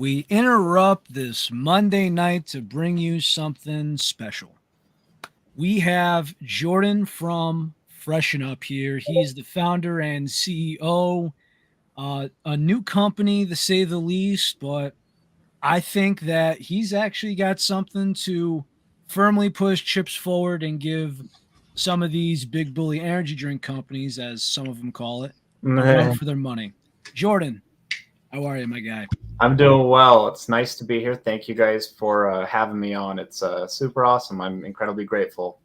we interrupt this Monday night to bring you something special. We have Jordan from Freshen Up here. He's the founder and CEO, a new company to say the least, but I think that he's actually got something to firmly push chips forward and give some of these big bully energy drink companies, as some of them call it, a run for their money. Jordan, how are you, my guy? I'm doing well. It's nice to be here. Thank you guys for having me on. It's super awesome. I'm incredibly grateful.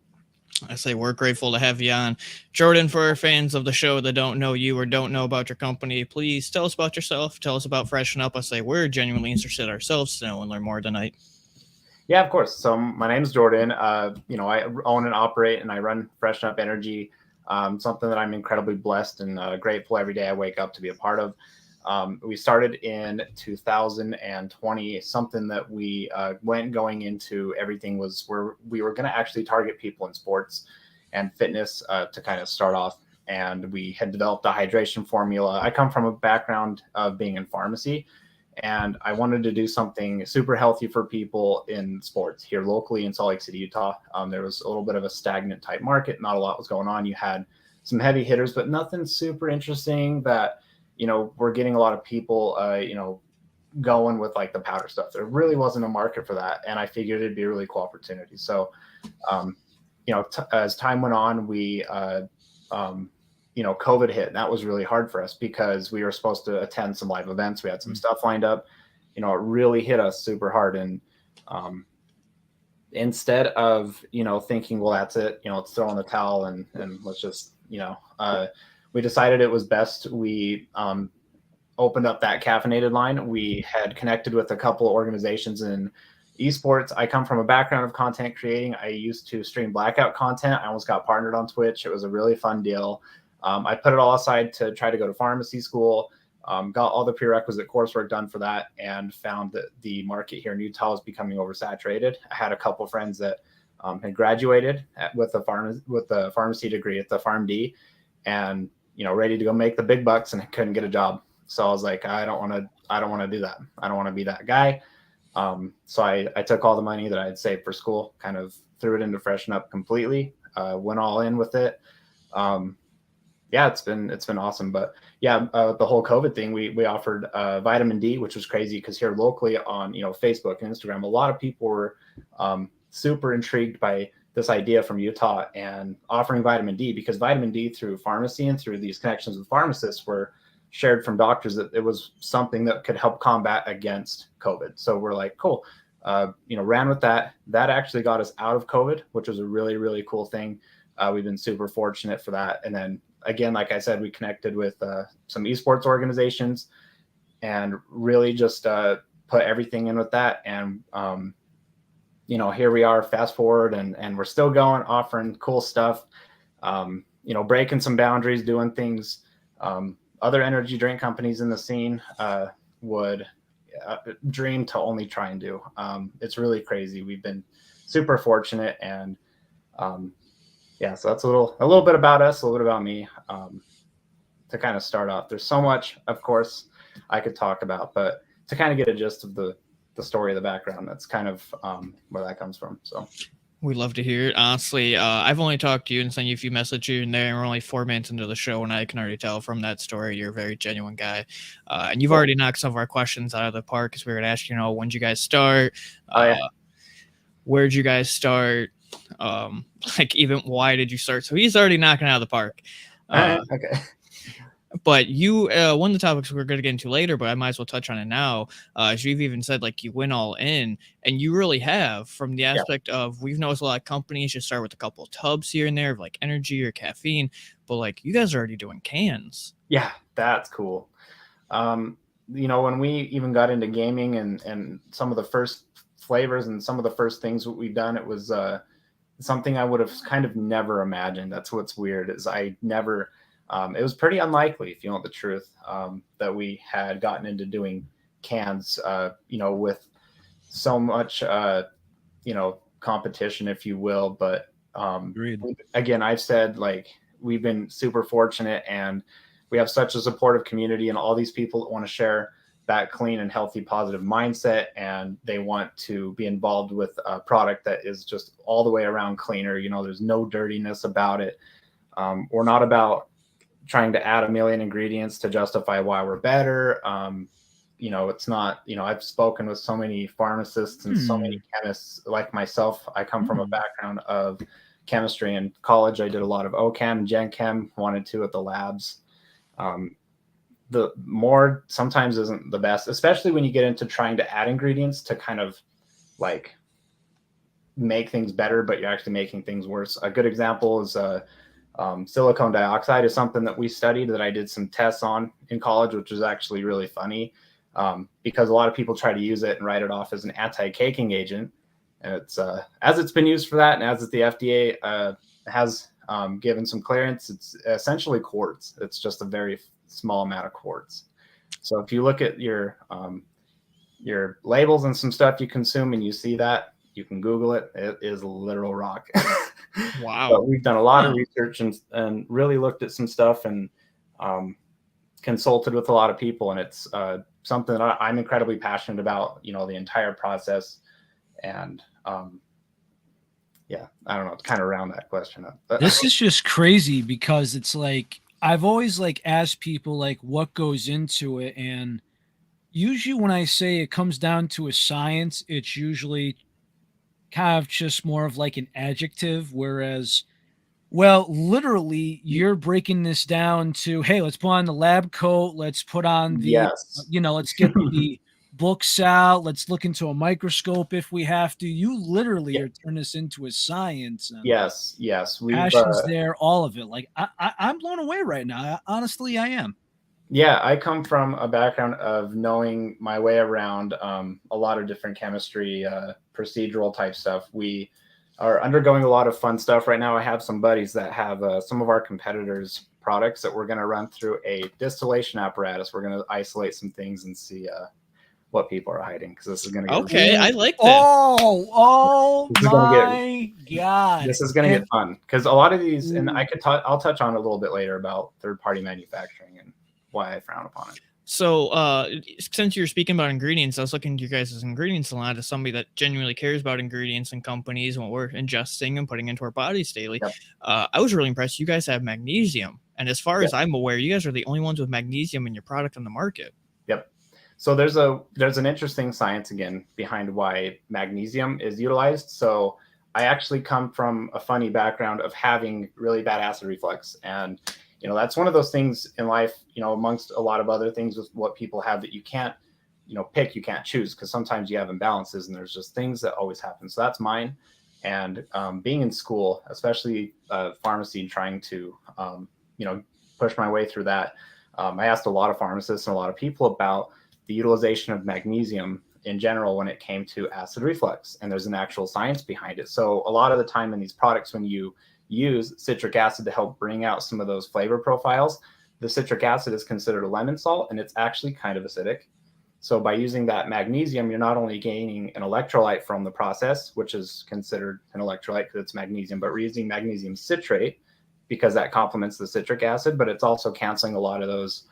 I say we're grateful to have you on. Jordan, for our fans of the show that don't know you or don't know about your company, please tell us about yourself. Tell us about Freshen Up. I say we're genuinely interested ourselves to know and learn more tonight. Yeah, of course. So my name is Jordan. I own and operate and I run Freshen Up Energy, something that I'm incredibly blessed and grateful every day I wake up to be a part of. We started in 2020, something that we went going into everything was where we were going to actually target people in sports and fitness to kind of start off. And we had developed a hydration formula. I come from a background of being in pharmacy, and I wanted to do something super healthy for people in sports here locally in Salt Lake City, Utah. There was a little bit of a stagnant type market. Not a lot was going on. You had some heavy hitters, but nothing super interesting that we're getting a lot of people, going with like the powder stuff. There really wasn't a market for that. And I figured it'd be a really cool opportunity. So, as time went on, COVID hit, and that was really hard for us because we were supposed to attend some live events. We had some stuff lined up, it really hit us super hard. And, instead of, thinking, well, that's it, let's throw in the towel and let's just, we decided it was best we opened up that caffeinated line. We had connected with a couple of organizations in esports. I come from a background of content creating. I used to stream blackout content. I almost got partnered on Twitch. It was a really fun deal. I put it all aside to try to go to pharmacy school, got all the prerequisite coursework done for that, and found that the market here in Utah was becoming oversaturated. I had a couple of friends that had graduated with a pharmacy degree at the PharmD, and ready to go make the big bucks, and couldn't get a job. So I was like, I don't want to do that. I don't want to be that guy. So I took all the money that I had saved for school, kind of threw it into Freshen Up completely, went all in with it. It's been awesome. But the whole COVID thing, we offered vitamin D, which was crazy because here locally on, Facebook and Instagram, a lot of people were super intrigued by this idea from Utah and offering vitamin D, because vitamin D through pharmacy and through these connections with pharmacists were shared from doctors that it was something that could help combat against COVID. So we're like, cool, ran with that. That actually got us out of COVID, which was a really, really cool thing. We've been super fortunate for that. And then again, like I said, we connected with some esports organizations and really just put everything in with that. And, here we are, fast forward, and we're still going, offering cool stuff, breaking some boundaries, doing things other energy drink companies in the scene would dream to only try and do. It's really crazy. We've been super fortunate, and so that's a little bit about us, a little bit about me, to kind of start off. There's so much, of course, I could talk about, but to kind of get a gist of the story of the background, that's kind of where that comes from. So we love to hear it. Honestly, I've only talked to you and sent you a few messages here and there, and we're only 4 minutes into the show, and I can already tell from that story you're a very genuine guy. And you've already knocked some of our questions out of the park, because we were going to ask, when did you guys start? Where'd you guys start? Even why did you start? So he's already knocking it out of the park. Okay. But you, one of the topics we're going to get into later, but I might as well touch on it now, is you've even said you went all in, and you really have, from the aspect of, we've noticed a lot of companies just start with a couple of tubs here and there of energy or caffeine, but you guys are already doing cans. Yeah, that's cool. When we even got into gaming and some of the first flavors and some of the first things that we've done, it was something I would have kind of never imagined. That's what's weird, is I never... it was pretty unlikely, if you want the truth, that we had gotten into doing cans, with so much, competition, if you will. But again, I've said, we've been super fortunate, and we have such a supportive community and all these people that want to share that clean and healthy, positive mindset, and they want to be involved with a product that is just all the way around cleaner. You know, there's no dirtiness about it. We're not about trying to add a million ingredients to justify why we're better. You know, it's not, you know, I've spoken with so many pharmacists and so many chemists like myself. I come from a background of chemistry. In college, I did a lot of OChem and Gen Chem, wanted to at the labs. The more sometimes isn't the best, especially when you get into trying to add ingredients to kind of like make things better, but you're actually making things worse. A good example is silicone dioxide is something that we studied, that I did some tests on in college, which is actually really funny because a lot of people try to use it and write it off as an anti-caking agent. And it's as it's been used for that, and as the FDA has given some clearance, it's essentially quartz. It's just a very small amount of quartz. So if you look at your labels and some stuff you consume and you see that, you can Google it. It is literal rock. Wow. But we've done a lot of research and really looked at some stuff and consulted with a lot of people. And it's something that I'm incredibly passionate about, you know, the entire process. And yeah, I don't know, it's kind of around that question. This is just crazy because it's like, I've always like asked people like what goes into it. And usually when I say it comes down to a science, it's usually kind of just more of like an adjective. Whereas, well, literally you're breaking this down to, hey, let's put on the lab coat. Let's put on the, Yes. you know, let's get the books out. Let's look into a microscope if we have to. You literally are turning this into a science. And Yes. passion's there, all of it. Like I'm blown away right now. Honestly, I am. Yeah, I come from a background of knowing my way around a lot of different chemistry, procedural type stuff. We are undergoing a lot of fun stuff right now. I have some buddies that have some of our competitors' products that we're going to run through a distillation apparatus. We're going to isolate some things and see what people are hiding, because this is going to get Okay, I like this. Oh This is gonna my god! this is going to get fun, because a lot of these, and I'll touch on it a little bit later about third-party manufacturing and why I frown upon it. So, since you're speaking about ingredients, I was looking at you guys' ingredients a lot as somebody that genuinely cares about ingredients and companies and what we're ingesting and putting into our bodies daily. Yep. I was really impressed. You guys have magnesium. And as far as I'm aware, you guys are the only ones with magnesium in your product on the market. Yep. So there's an interesting science again behind why magnesium is utilized. So I actually come from a funny background of having really bad acid reflux. And, you know, that's one of those things in life, you know, amongst a lot of other things with what people have that you can't, you know, pick, you can't choose, because sometimes you have imbalances and there's just things that always happen. So that's mine. And being in school, especially pharmacy, trying to, you know, push my way through that, I asked a lot of pharmacists and a lot of people about the utilization of magnesium in general when it came to acid reflux. And there's an actual science behind it. So a lot of the time in these products, when you use citric acid to help bring out some of those flavor profiles, the citric acid is considered a lemon salt, and it's actually kind of acidic. So by using that magnesium, you're not only gaining an electrolyte from the process, which is considered an electrolyte because it's magnesium, but we're using magnesium citrate because that complements the citric acid, but it's also canceling a lot of those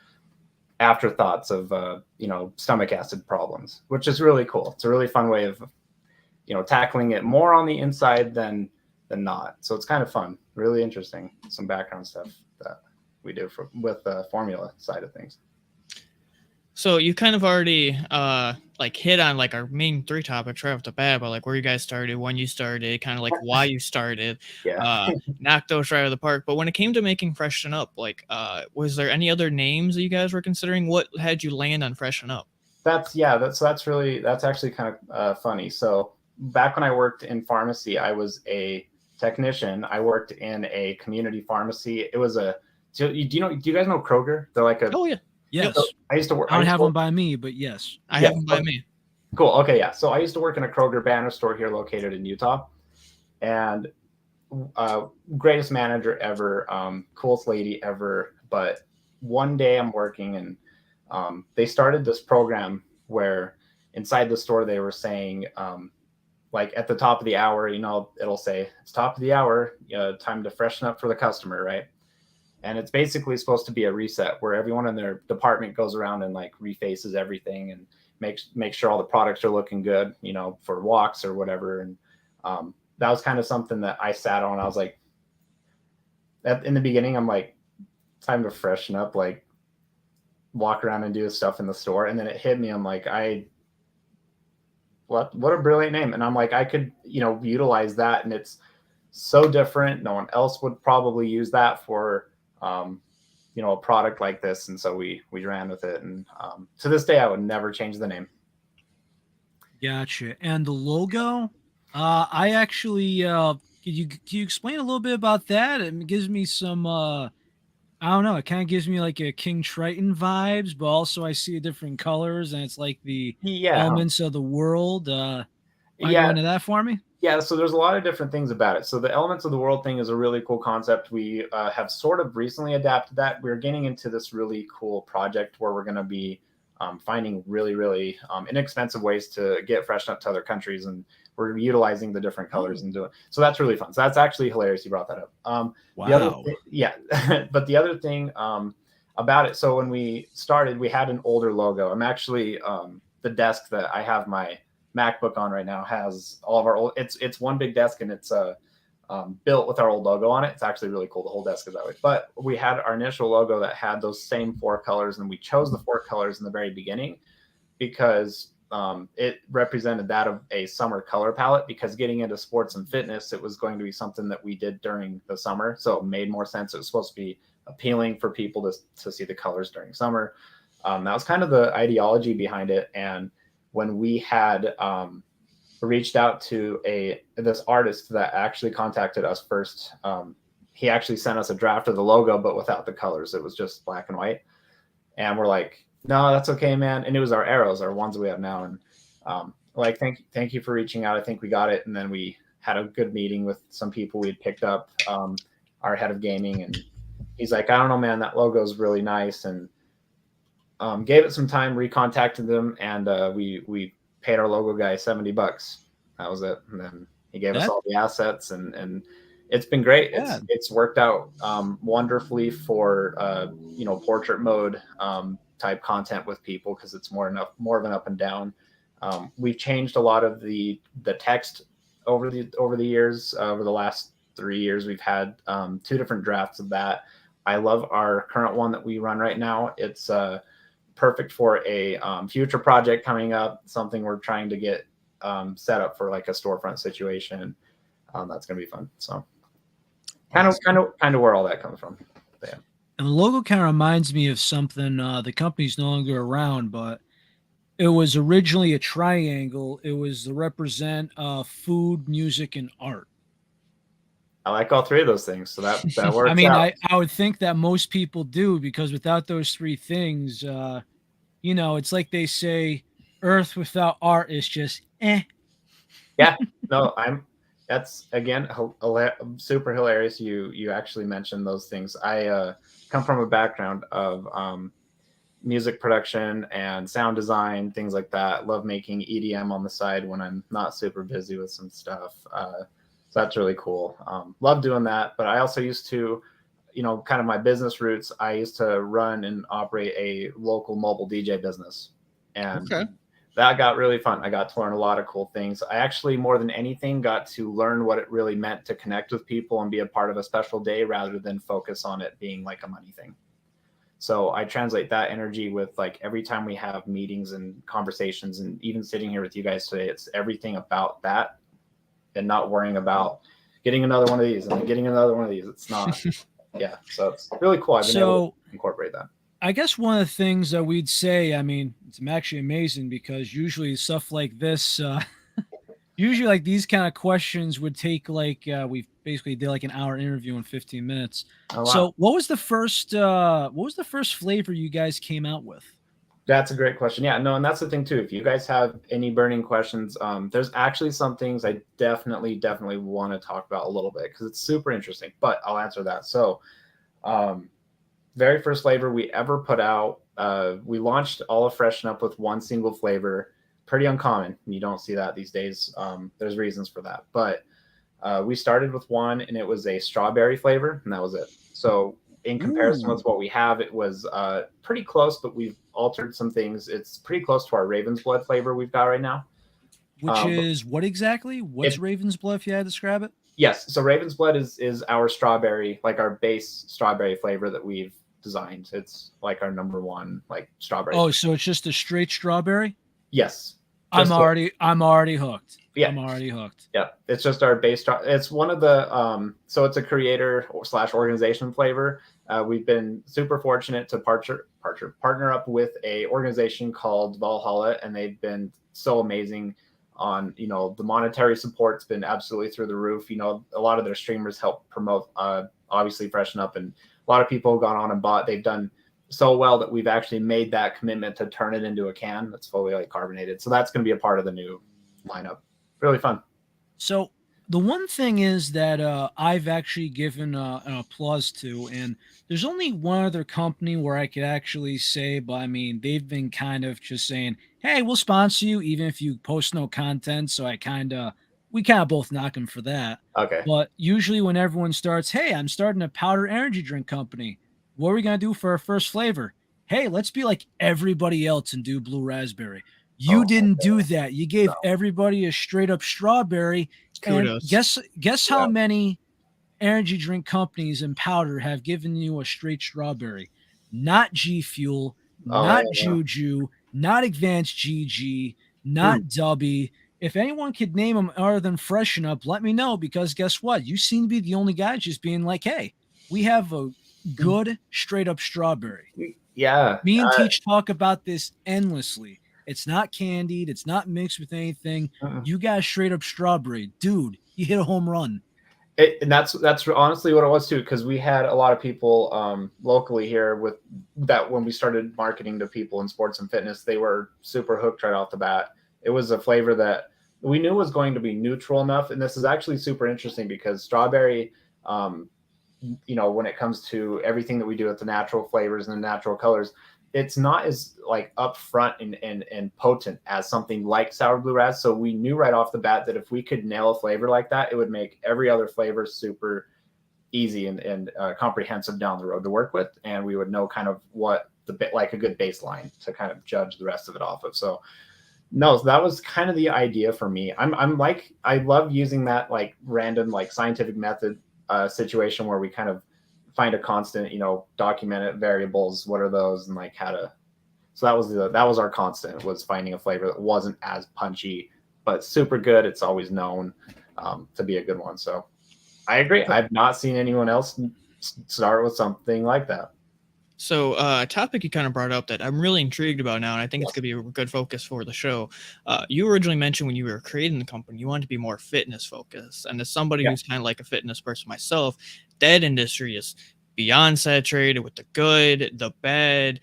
afterthoughts of, you know, stomach acid problems, which is really cool. It's a really fun way of, you know, tackling it more on the inside than not. So it's kind of fun, really interesting, some background stuff that we do with the formula side of things. So you kind of already like hit on like our main 3 topics right off the bat, but like where you guys started, when you started, kind of like why you started. Knocked those right out of the park. But when it came to making Freshen Up, like was there any other names that you guys were considering? What had you land on Freshen Up? That's actually kind of funny. So back when I worked in pharmacy, I was a technician. I worked in a community pharmacy. It was do you guys know Kroger? They're like Yes. So I used to work. I don't have one by me, but yes. I have one by me. Cool. Okay. Yeah. So I used to work in a Kroger banner store here located in Utah, and greatest manager ever, coolest lady ever. But one day I'm working, and they started this program where inside the store they were saying, like at the top of the hour, you know, it'll say it's top of the hour, time to freshen up for the customer, right? and it's basically supposed to be a reset where everyone in their department goes around and like refaces everything and make sure all the products are looking good, you know, for walks or whatever. And that was kind of something that I sat on. I was like, in the beginning, I'm like, time to freshen up, like walk around and do stuff in the store. And then it hit me. I'm like, what a brilliant name. And I'm like, I could, you know, utilize that. And it's so different. No one else would probably use that for, you know, a product like this. And so we ran with it. And to this day, I would never change the name. Gotcha. And the logo, I actually, can you explain a little bit about that? It gives me some, I don't know. It kind of gives me like a King Triton vibes, but also I see different colors, and it's like the Yeah. elements of the world. Want to Yeah. go into that for me? Yeah, so there's a lot of different things about it. So the elements of the world thing is a really cool concept. We have sort of recently adapted that. We're getting into this really cool project where we're going to be finding really, really inexpensive ways to get freshen up to other countries, and we're utilizing the different colors and doing. So that's really fun. So that's actually hilarious. You brought that up. Wow. The other yeah, but the other thing about it. So when we started, we had an older logo. I'm actually the desk that I have my MacBook on right now has all of our old. It's one big desk, and it's built with our old logo on it. It's actually really cool. The whole desk is that way. But we had our initial logo that had those same 4 colors, and we chose the 4 colors in the very beginning because it represented that of a summer color palette. Because getting into sports and fitness, it was going to be something that we did during the summer, so it made more sense. It was supposed to be appealing for people to see the colors during summer. That was kind of the ideology behind it. And when we had reached out to this artist that actually contacted us first, he actually sent us a draft of the logo, but without the colors. It was just black and white. And we're like, no, that's okay, man. And it was our arrows, our ones we have now. And like, thank you for reaching out. I think we got it. And then we had a good meeting with some people we'd picked up, our head of gaming. And he's like, I don't know, man, that logo is really nice. And gave it some time, recontacted them, and we paid our logo guy $70. That was it. And then he gave us all the assets, and it's been great. It's worked out wonderfully for you know, portrait mode type content with people, because it's more of an up and down. We've changed a lot of the text over the years. Over the last 3 years, we've had 2 different drafts of that. I love our current one that we run right now. It's perfect for a future project coming up, something we're trying to get set up for, like a storefront situation. That's going to be fun. So kind of where all that comes from. Yeah. And the logo kind of reminds me of something. The company's no longer around, but it was originally a triangle. It was to represent food, music, and art. I like all 3 of those things, so that works. I mean, out. I would think that most people do, because without those 3 things, you know, it's like they say, Earth without art is just eh. Yeah, no, that's again super hilarious. You actually mentioned those things. I come from a background of music production and sound design, things like that. Love making EDM on the side when I'm not super busy with some stuff. So that's really cool. Love doing that. But I also used to, you know, kind of my business roots, I used to run and operate a local mobile DJ business. And that got really fun. I got to learn a lot of cool things. I actually, more than anything, got to learn what it really meant to connect with people and be a part of a special day rather than focus on it being like a money thing. So I translate that energy with, like, every time we have meetings and conversations, and even sitting here with you guys today, it's everything about that and not worrying about getting another one of these and getting another one of these. It's not, yeah. So it's really cool. I've been able to incorporate that. I guess one of the things that we'd say, I mean, it's actually amazing, because usually stuff like this, usually like these kind of questions would take like, we basically did like an hour interview in 15 minutes. Oh, wow. So what was the first flavor you guys came out with? That's a great question. Yeah, no, and that's the thing too. If you guys have any burning questions, there's actually some things I definitely want to talk about a little bit, because it's super interesting, but I'll answer that. So, very first flavor we ever put out, we launched all of Freshen Up with one single flavor. Pretty uncommon. You don't see that these days. There's reasons for that, but we started with one, and it was a strawberry flavor, and that was it. So in comparison Ooh. with what we have, it was pretty close, but we've altered some things. It's pretty close to our Raven's Blood flavor we've got right now. Which But is what exactly? What's it, Raven's Blood, if you had to describe it? yes, so Raven's Blood is our strawberry, like our base strawberry flavor that we've designed. It's like our number one, like strawberry. Oh, so it's just a straight strawberry? Yes. I'm already hooked. Yeah. I'm already hooked. Yeah, it's just our base. It's one of the so it's a creator / organization flavor. We've been super fortunate to partner up with a organization called Valhalla, and they've been so amazing on, you know, the monetary support's been absolutely through the roof. You know, a lot of their streamers help promote obviously Freshen Up, and a lot of people have gone on and bought. They've done so well that we've actually made that commitment to turn it into a can that's fully like carbonated. So that's going to be a part of the new lineup. Really fun. So the one thing is that I've actually given an applause to, and there's only one other company where I could actually say, but I mean, they've been kind of just saying, hey, we'll sponsor you even if you post no content. So we kind of both knock them for that. Okay. But usually when everyone starts, hey, I'm starting a powder energy drink company. What are we going to do for our first flavor? Hey, let's be like everybody else and do blue raspberry. You didn't do that. You gave everybody a straight up strawberry. Kudos. And guess how many energy drink companies and powder have given you a straight strawberry? Not G Fuel, not Juju, not Advanced GG, not Dubby. If anyone could name them other than Freshen Up, let me know, because guess what? You seem to be the only guy just being like, hey, we have a good straight up strawberry. Yeah. Me and Teach talk about this endlessly. It's not candied. It's not mixed with anything. You got straight up strawberry. Dude, you hit a home run. And that's honestly what it was too, because we had a lot of people locally here with that when we started marketing to people in sports and fitness, they were super hooked right off the bat. It was a flavor that we knew was going to be neutral enough. And this is actually super interesting because strawberry, you know, when it comes to everything that we do with the natural flavors and the natural colors, it's not as like upfront and potent as something like sour blue ras. So we knew right off the bat that if we could nail a flavor like that, it would make every other flavor super easy and comprehensive down the road to work with. And we would know kind of what like a good baseline to kind of judge the rest of it off of. So no, that was kind of the idea for me. I'm like, I love using that like random, like scientific method situation where we kind of find a constant, you know, document it, variables, what are those, and like how to. So that was our constant, was finding a flavor that wasn't as punchy but super good. It's always known to be a good one. So I agree. I've not seen anyone else start with something like that. So a topic you kind of brought up that I'm really intrigued about now, and I think it's going to be a good focus for the show. You originally mentioned when you were creating the company, you wanted to be more fitness focused. And as somebody who's kind of like a fitness person myself, that industry is beyond saturated with the good, the bad.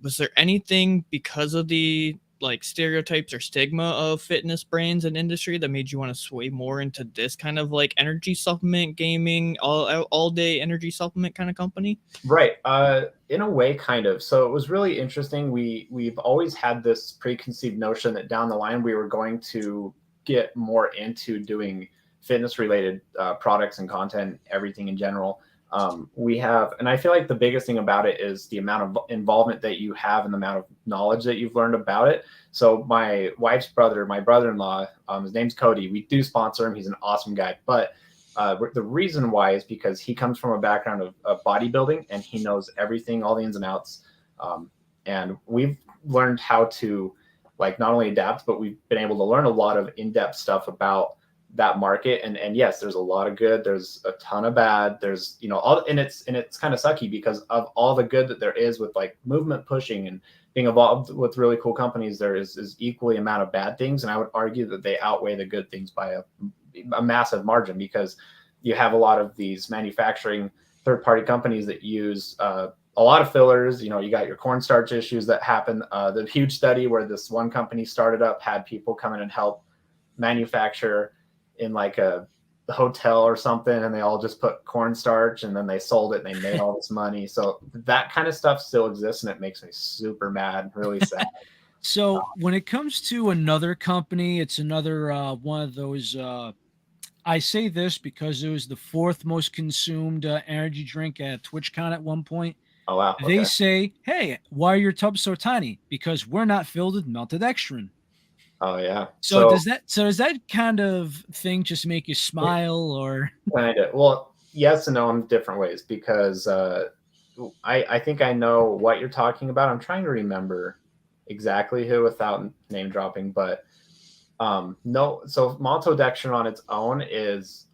Was there anything because of the like stereotypes or stigma of fitness brands and industry that made you want to sway more into this kind of like energy supplement, gaming, all day energy supplement kind of company? Right. In a way, kind of. So it was really interesting. We've always had this preconceived notion that down the line we were going to get more into doing fitness related products and content, everything in general. We have, and I feel like the biggest thing about it is the amount of involvement that you have and the amount of knowledge that you've learned about it. So my wife's brother, my brother-in-law, his name's Cody. We do sponsor him. He's an awesome guy. But the reason why is because he comes from a background of bodybuilding and he knows everything, all the ins and outs. And we've learned how to like not only adapt, but we've been able to learn a lot of in-depth stuff about that market. And yes, there's a lot of good, there's a ton of bad, there's, you know, all, and it's kind of sucky because of all the good that there is with like movement pushing and being involved with really cool companies, there is equally amount of bad things. And I would argue that they outweigh the good things by a massive margin, because you have a lot of these manufacturing third-party companies that use a lot of fillers. You know, you got your cornstarch issues that happen. The huge study where this one company started up had people come in and help manufacture in like a hotel or something, and they all just put cornstarch and then they sold it and they made all this money. So that kind of stuff still exists, and it makes me super mad, really sad. So when it comes to another company, it's another one of those I say this because it was the fourth most consumed energy drink at TwitchCon at one point. Oh wow. They Okay. say, "Hey, why are your tubs so tiny? Because we're not filled with melted extrin." Oh yeah. So So does that kind of thing just make you smile or kind of. Well, yes and no in different ways because I think I know what you're talking about. I'm trying to remember exactly who without name dropping, but no. So maltodextrin on its own is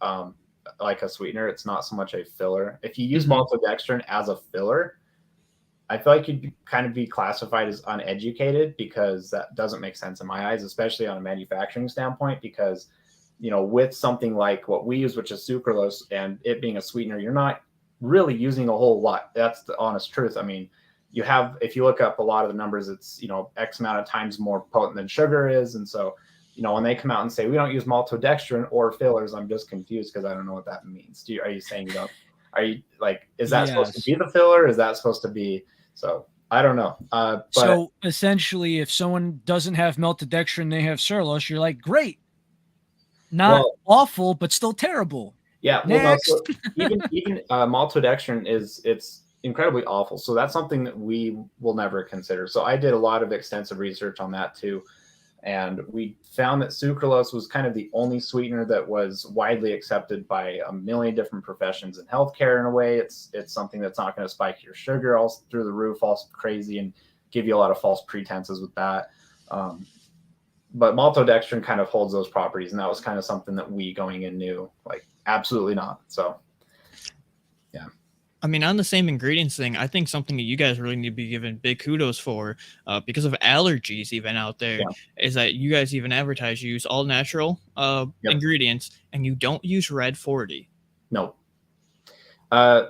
like a sweetener. It's not so much a filler. If you use Mhm. maltodextrin as a filler, I feel like you'd kind of be classified as uneducated because that doesn't make sense in my eyes, especially on a manufacturing standpoint. Because with something like what we use, which is sucralose, and it being a sweetener, you're not really using a whole lot. That's the honest truth. I mean, if you look up a lot of the numbers, it's X amount of times more potent than sugar is, and so when they come out and say we don't use maltodextrin or fillers, I'm just confused because I don't know what that means. Are you saying you don't? Are you like, is that supposed to yes. be the filler? Is that supposed to be? So I don't know. But So essentially, if someone doesn't have meltodextrin, they have Cereals, you're like, great, not well, awful, but still terrible. yeah, well, no. Next. So even maltodextrin it's incredibly awful. So that's something that we will never consider. So I did a lot of extensive research on that too, and we found that sucralose was kind of the only sweetener that was widely accepted by a million different professions in healthcare. In a way, it's something that's not going to spike your sugar all through the roof, all crazy, and give you a lot of false pretenses with that. Um, but maltodextrin kind of holds those properties, and that was kind of something that we going in knew, like absolutely not. So yeah. I mean, on the same ingredients thing, I think something that you guys really need to be given big kudos for, because of allergies even out there, Yeah. is that you guys even advertise you use all natural Yep. ingredients and you don't use red 40. No.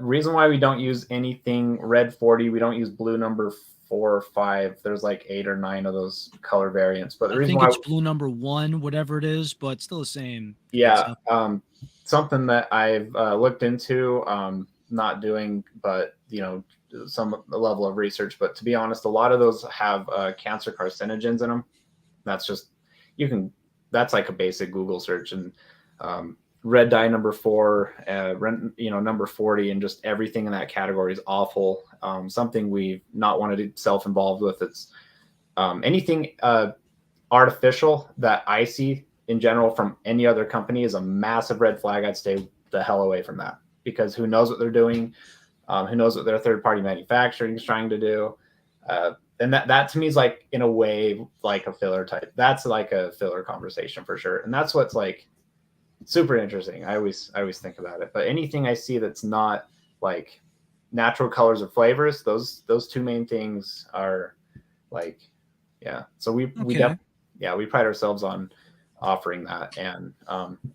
Reason why we don't use anything red 40, we don't use blue number 4 or 5. There's like 8 or 9 of those color variants. But the I reason think why, it's blue number one, whatever it is, but still the same yeah, concept. something that I've looked into, not doing, but some level of research. But to be honest, a lot of those have cancer carcinogens in them. That's just that's like a basic Google search, and red dye number 4, number 40, and just everything in that category is awful. Something we've not wanted to self-involved with. It's anything artificial that I see in general from any other company is a massive red flag. I'd stay the hell away from that because who knows what they're doing? Who knows what their third-party manufacturing is trying to do? And that to me is like in a way like a filler type. That's like a filler conversation for sure. And that's what's like super interesting. I always think about it. But anything I see that's not like natural colors or flavors, those two main things are like, yeah. So we Okay. we pride ourselves on offering that. And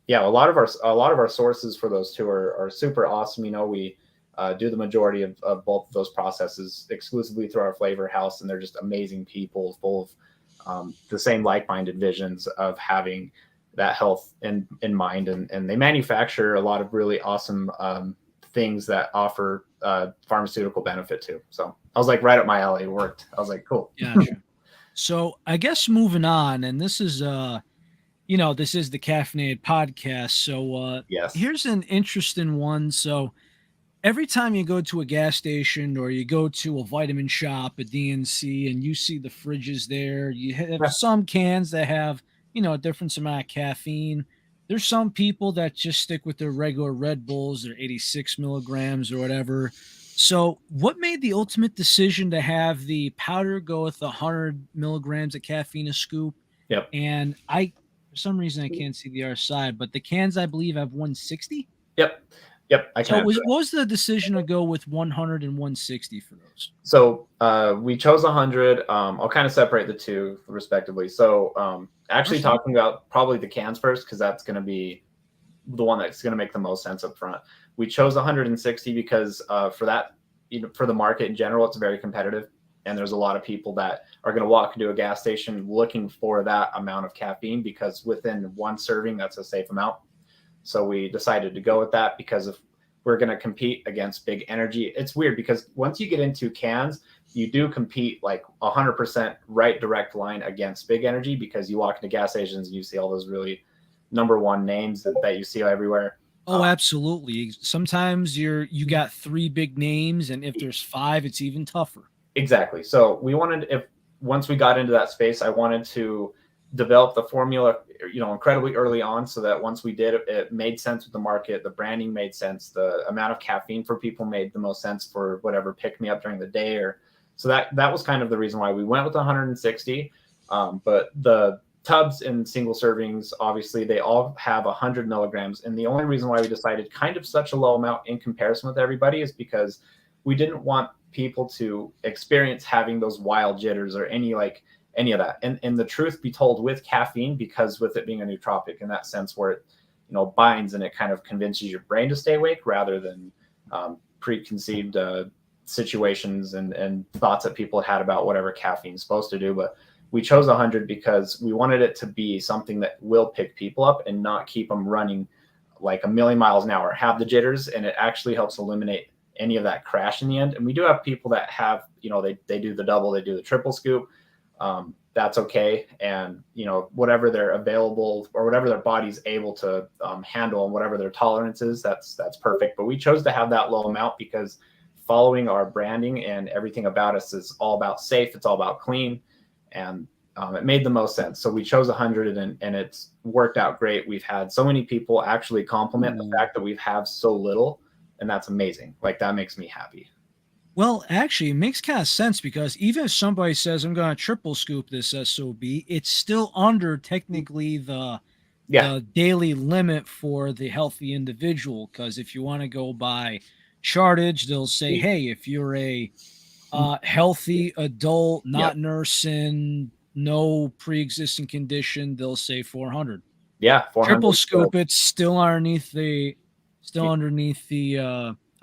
yeah, a lot of our sources for those two are super awesome. We do the majority of both of those processes exclusively through our flavor house, and they're just amazing people, full of the same like-minded visions of having that health in mind, and they manufacture a lot of really awesome things that offer pharmaceutical benefit too. So I was like, right up my alley. It worked. I was like, cool. Gotcha. So I guess moving on, and this is this is the caffeinated podcast. So Yes. here's an interesting one. So every time you go to a gas station or you go to a vitamin shop, a DNC, and you see the fridges there, you have Yeah. some cans that have, a different amount of caffeine. There's some people that just stick with their regular Red Bulls, their 86 milligrams or whatever. So, what made the ultimate decision to have the powder go with 100 milligrams of caffeine a scoop? Yep. And for some reason, I can't see the other side, but the cans, I believe, have 160. Yep. I can So answer that. what was the decision to go with 100 and 160 for those? So we chose 100. I'll kind of separate the two respectively. So actually Personally? talking about probably the cans first, because that's going to be the one that's going to make the most sense up front. We chose 160 because for that, for the market in general, it's very competitive. And there's a lot of people that are going to walk into a gas station looking for that amount of caffeine because within one serving, that's a safe amount. So we decided to go with that because if we're going to compete against big energy, it's weird because once you get into cans, you do compete like 100% right direct line against big energy because you walk into gas stations and you see all those really number one names that you see everywhere. Oh, absolutely. Sometimes you got 3 big names, and if there's 5, it's even tougher. Exactly. So we wanted, if once we got into that space, I wanted to develop the formula, incredibly early on, so that once we did it, it made sense with the market. The branding made sense. The amount of caffeine for people made the most sense for whatever pick me up during the day, or so that was kind of the reason why we went with 160. But the tubs in single servings, obviously, they all have 100 milligrams, and the only reason why we decided kind of such a low amount in comparison with everybody is because we didn't want people to experience having those wild jitters or any of that. And the truth be told, with caffeine, because with it being a nootropic in that sense where it binds and it kind of convinces your brain to stay awake rather than preconceived situations and thoughts that people had about whatever caffeine is supposed to do. But we chose 100 because we wanted it to be something that will pick people up and not keep them running like a million miles an hour, have the jitters, and it actually helps eliminate any of that crash in the end. And we do have people that have, they do the double, they do the triple scoop. That's okay. And, whatever they're available or whatever their body's able to handle and whatever their tolerance is, that's perfect. But we chose to have that low amount because following our branding and everything about us is all about safe. It's all about clean. And it made the most sense. So we chose 100 and it's worked out great. We've had so many people actually compliment the fact that we have so little. And that's amazing. Like, that makes me happy. Well, actually, it makes kind of sense because even if somebody says, I'm going to triple scoop this SOB, it's still under technically the daily limit for the healthy individual. Because if you want to go by chartage, they'll say, hey, if you're a healthy adult, not nursing, no pre-existing condition, they'll say 400. Yeah, 400. Triple scoop, it's still underneath the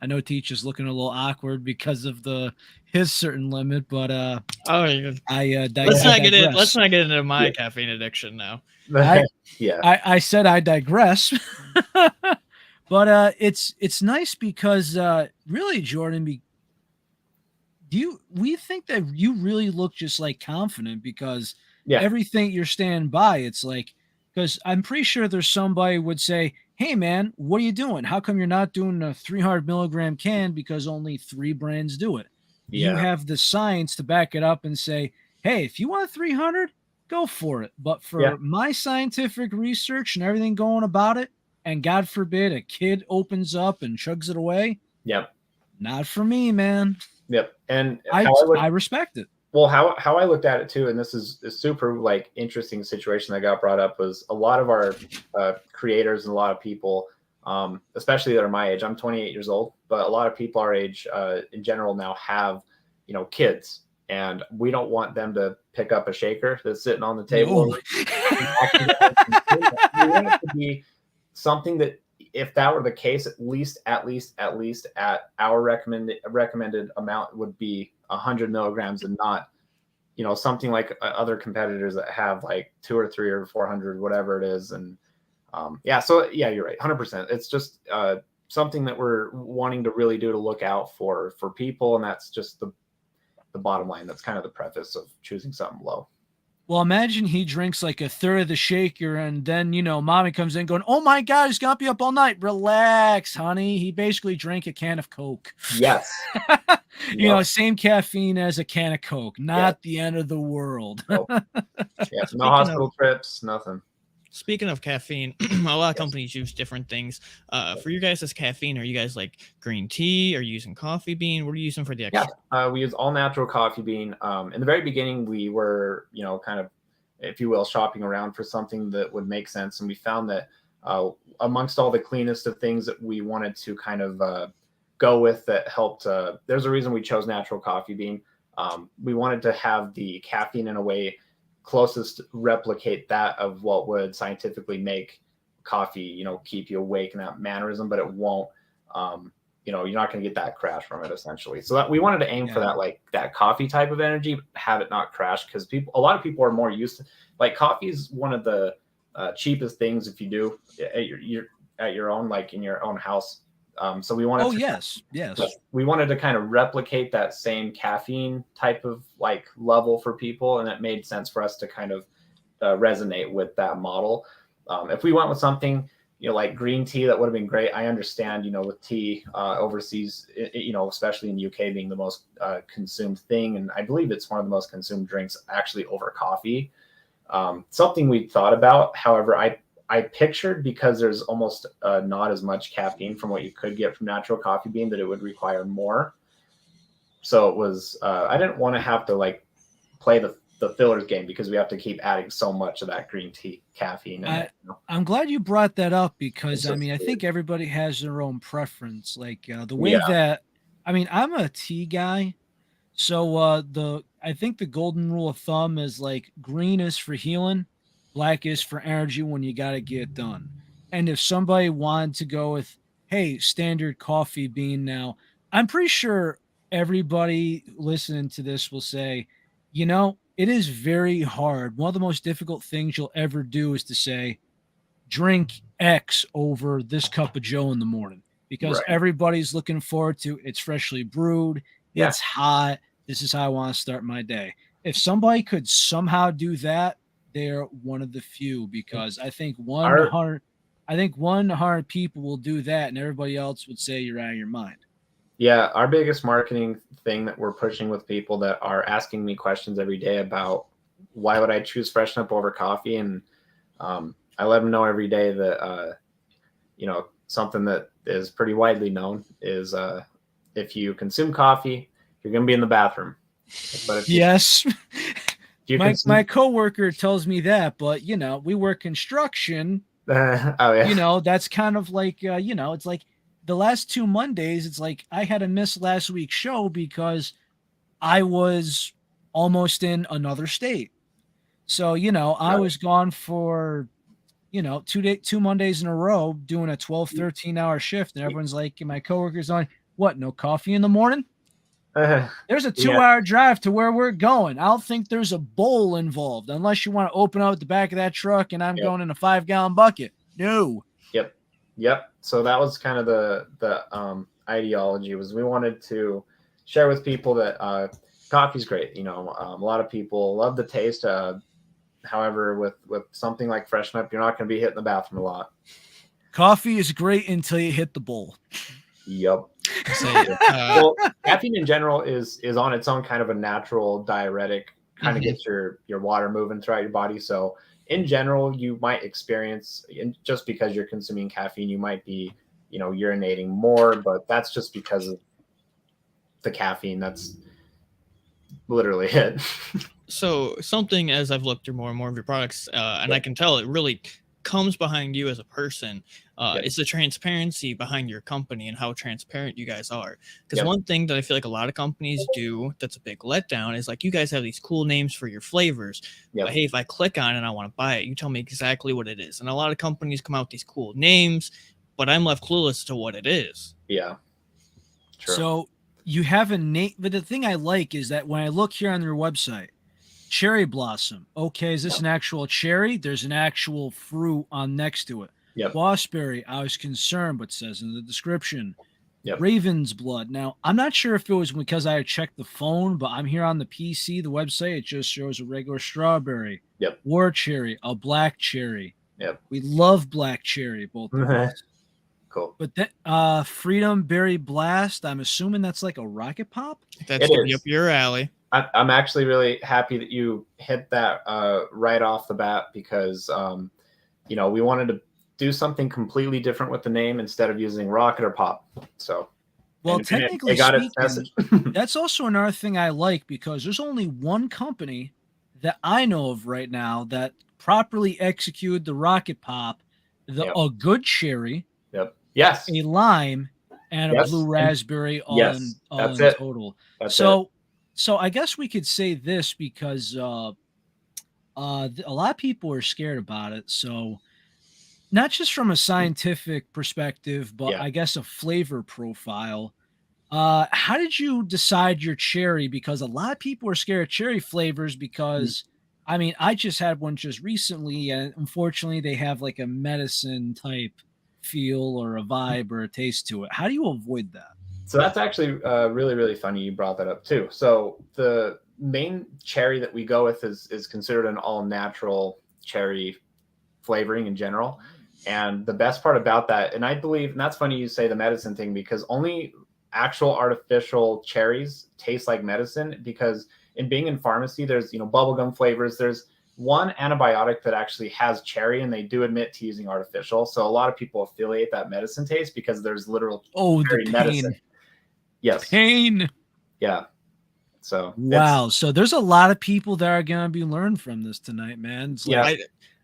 I know Teach is looking a little awkward because of his certain limit, but let's not get into my caffeine addiction now. I said I digress. But it's nice because really, Jordan, we think that you really look just like confident because everything you're standing by, it's like, because I'm pretty sure there's somebody would say, hey man, what are you doing? How come you're not doing a 300 milligram can because only 3 brands do it? You have the science to back it up and say, hey, if you want 300, go for it. But for my scientific research and everything going about it, and God forbid a kid opens up and chugs it away. Not for me, man. And I respect it. Well, how I looked at it too, and this is a super interesting situation that got brought up, was a lot of our creators and a lot of people, especially that are my age. I'm 28 years old, but a lot of people our age in general now have, kids, and we don't want them to pick up a shaker that's sitting on the table. We want it to be something that, if that were the case, at least at our recommended amount would be 100 milligrams and not, something like other competitors that have like 2 or 3 or 400, whatever it is. And so you're right. 100%. It's just something that we're wanting to really do to look out for people. And that's just the bottom line. That's kind of the preface of choosing something low. Well, imagine he drinks like a third of the shaker and then, mommy comes in going, oh my God, he's got to be up all night. Relax, honey. He basically drank a can of Coke. Yes. Same caffeine as a can of Coke. Not the end of the world. No hospital trips, nothing. Speaking of caffeine, a lot of companies use different things. For you guys as caffeine, are you guys like green tea? Are you using coffee bean? What are you using for the extra? We use all natural coffee bean. In the very beginning, we were, kind of, if you will, shopping around for something that would make sense. And we found that amongst all the cleanest of things that we wanted to kind of go with that helped, there's a reason we chose natural coffee bean. We wanted to have the caffeine in a way closest replicate that of what would scientifically make coffee, keep you awake in that mannerism, but it won't, you're not going to get that crash from it essentially. So that we wanted to aim for that, like that coffee type of energy, but have it not crash, because a lot of people are more used to, like, coffee is one of the cheapest things if you do at your own, like in your own house. So we wanted yes. We wanted to kind of replicate that same caffeine type of level for people. And it made sense for us to kind of resonate with that model. If we went with something, like green tea, that would have been great. I understand, with tea overseas, especially in the UK being the most consumed thing. And I believe it's one of the most consumed drinks actually over coffee. Something we thought about. However, I pictured, because there's almost not as much caffeine from what you could get from natural coffee bean, that it would require more. So it was, I didn't want to have to like play the fillers game, because we have to keep adding so much of that green tea caffeine. I'm glad you brought that up, because I think everybody has their own preference. Like the way that, I'm a tea guy. So I think the golden rule of thumb is like green is for healing, black is for energy when you got to get it done. And if somebody wanted to go with, hey, standard coffee bean now, I'm pretty sure everybody listening to this will say, it is very hard. One of the most difficult things you'll ever do is to say, drink X over this cup of Joe in the morning, because everybody's looking forward to it's freshly brewed, it's hot. This is how I want to start my day. If somebody could somehow do that, they're one of the few, because I think 100 people will do that, and everybody else would say you're out of your mind. Yeah, our biggest marketing thing that we're pushing with people that are asking me questions every day about why would I choose Freshen Up over coffee, and I let them know every day that something that is pretty widely known is if you consume coffee, you're going to be in the bathroom. But if yes, my coworker tells me that, but we work construction. That's kind of like it's like the last 2 Mondays. It's like I had to miss last week's show because I was almost in another state. So I was gone for 2 Mondays in a row doing a 12-13 hour shift, and everyone's like, my coworker's on, what, no coffee in the morning? There's a 2-hour drive to where we're going. I don't think there's a bowl involved, unless you want to open out the back of that truck and I'm going in a 5-gallon bucket. No. Yep. So that was kind of the ideology, was we wanted to share with people that coffee's great. A lot of people love the taste. However, with something like Freshen Up, you're not going to be hitting the bathroom a lot. Coffee is great until you hit the bowl. Yep. Well, caffeine in general is on its own kind of a natural diuretic, kind of gets your water moving throughout your body. So in general, you might experience, just because you're consuming caffeine, you might be, urinating more, but that's just because of the caffeine. That's literally it. So something, as I've looked through more and more of your products, and I can tell it really comes behind you as a person, is the transparency behind your company and how transparent you guys are. Because one thing that I feel like a lot of companies do that's a big letdown is, like, you guys have these cool names for your flavors, but hey, if I click on it and I want to buy it, you tell me exactly what it is. And a lot of companies come out with these cool names, but I'm left clueless to what it is. Yeah. True. So you have a name, but the thing I like is that when I look here on their website, cherry blossom. Okay, is this an actual cherry? There's an actual fruit on next to it. Bossberry, I was concerned, but says in the description. Raven's blood. Now, I'm not sure if it was because I checked the phone, but I'm here on the PC, the website. It just shows a regular strawberry. War cherry, a black cherry. We love black cherry, both of us. Cool. But then Freedom Berry Blast, I'm assuming that's like a rocket pop? That's up your alley. I'm actually really happy that you hit that right off the bat, because we wanted to do something completely different with the name instead of using rocket or pop. So, well, technically speaking, that's also another thing I like, because there's only one company that I know of right now that properly executed the rocket pop, a good cherry, yes, a lime, and a blue raspberry all in total. So I guess we could say this, because a lot of people are scared about it. So not just from a scientific perspective, but I guess a flavor profile. How did you decide your cherry? Because a lot of people are scared of cherry flavors, because I just had one just recently, and unfortunately they have like a medicine type feel or a vibe or a taste to it. How do you avoid that? So that's actually really, really funny you brought that up too. So the main cherry that we go with is considered an all-natural cherry flavoring in general. And the best part about that, and I believe, and that's funny you say the medicine thing, because only actual artificial cherries taste like medicine, because in being in pharmacy, there's, bubblegum flavors. There's one antibiotic that actually has cherry, and they do admit to using artificial. So a lot of people affiliate that medicine taste because there's literal cherry the pain. medicine. Yes. Pain. Yeah. So wow. So there's a lot of people that are going to be learned from this tonight, man. It's like,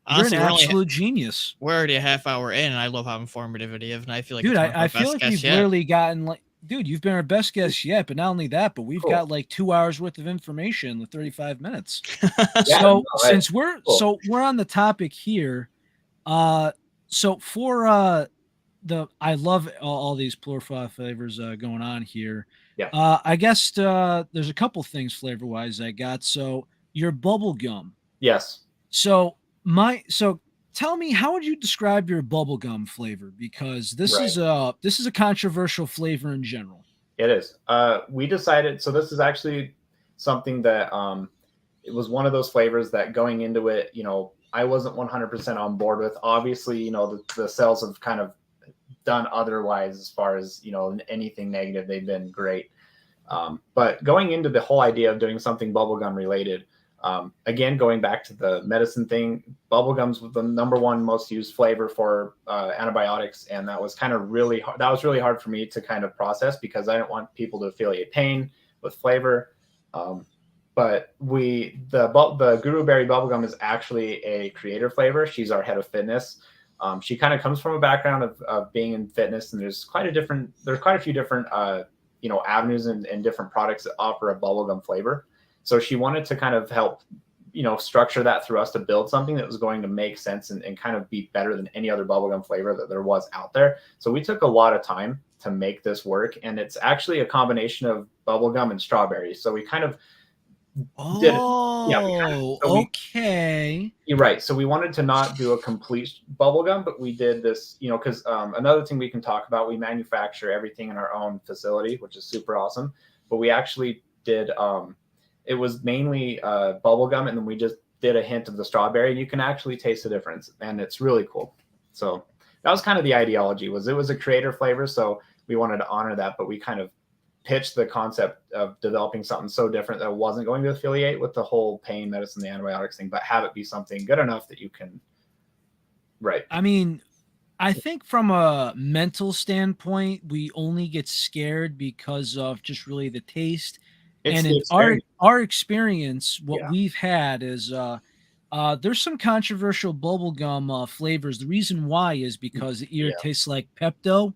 honestly, you're an absolute genius. We're already a half hour in, and I love how informative it is, and I feel like, dude, it's one of our I feel best like we've guests yet. literally gotten like, dude, you've been our best guest yet, but not only that, but we've got like 2 hours worth of information in the 35 minutes. Since we're on the topic here, so for I love all these profile flavors going on here. I guess there's a couple things flavor wise I got. So your bubble gum. Yes. So tell me, how would you describe your bubblegum flavor? Because this is a controversial flavor in general. It is. We decided, so this is actually something that it was one of those flavors that going into it, I wasn't 100% on board with. Obviously, the sales have kind of done otherwise as far as, anything negative. They've been great. But going into the whole idea of doing something bubblegum related, again, going back to the medicine thing, bubblegums was the #1 most used flavor for antibiotics. And that was kind of really hard. That was really hard for me to kind of process, because I didn't want people to affiliate pain with flavor. But the Guru Berry bubblegum is actually a creator flavor. She's our head of fitness. She kind of comes from a background of being in fitness, and there's quite a few different avenues and different products that offer a bubblegum flavor. So she wanted to kind of help, structure that through us to build something that was going to make sense and kind of be better than any other bubblegum flavor that there was out there. So we took a lot of time to make this work, and it's actually a combination of bubblegum and strawberry. So we kind of did it. Okay. You're right. So we wanted to not do a complete bubblegum, but we did this, because another thing we can talk about, we manufacture everything in our own facility, which is super awesome. But we actually did it was mainly bubblegum, and then we just did a hint of the strawberry, and you can actually taste the difference, and it's really cool. So that was kind of the ideology. It was a creator flavor, so we wanted to honor that, but we kind of pitched the concept of developing something so different that wasn't going to affiliate with the whole pain medicine, the antibiotics thing, but have it be something good enough that you can. Right. I mean, I think from a mental standpoint, we only get scared because of just really the taste. And in our experience, what we've had is there's some controversial bubblegum flavors. The reason why is because it either tastes like Pepto,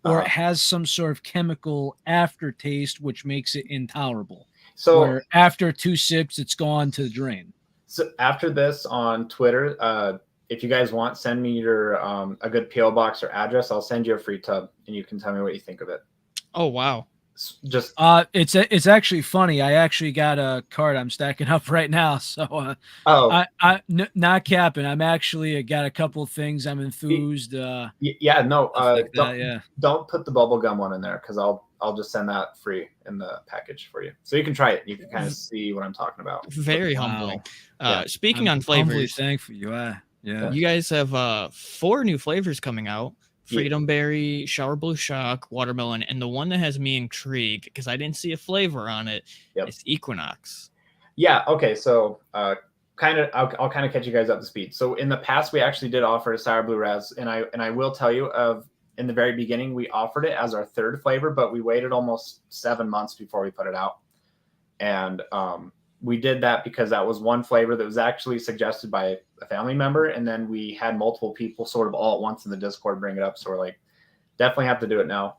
or it has some sort of chemical aftertaste, which makes it intolerable. So where after 2 sips, it's gone to the drain. So after this on Twitter, if you guys want, send me your a good PO box or address. I'll send you a free tub, and you can tell me what you think of it. Oh wow! Just it's actually funny. I actually got a card I'm stacking up right now. So not capping. I'm actually got a couple of things. I'm enthused. Don't put the bubblegum one in there, because I'll just send that free in the package for you, so you can try it. You can kind of see what I'm talking about. Very humbling. Speaking on flavors, thankful you. You guys have 4 new flavors coming out. Freedom Berry, Shower Blue Shock, Watermelon, and the one that has me intrigued, because I didn't see a flavor on it, is Equinox. Yeah, okay, so I'll kind of catch you guys up to speed. So in the past, we actually did offer a Sour Blue Raz, and I will tell you, in the very beginning, we offered it as our 3rd flavor, but we waited almost 7 months before we put it out. And we did that because that was one flavor that was actually suggested by a family member, and then we had multiple people sort of all at once in the Discord bring it up, so we're like, definitely have to do it now.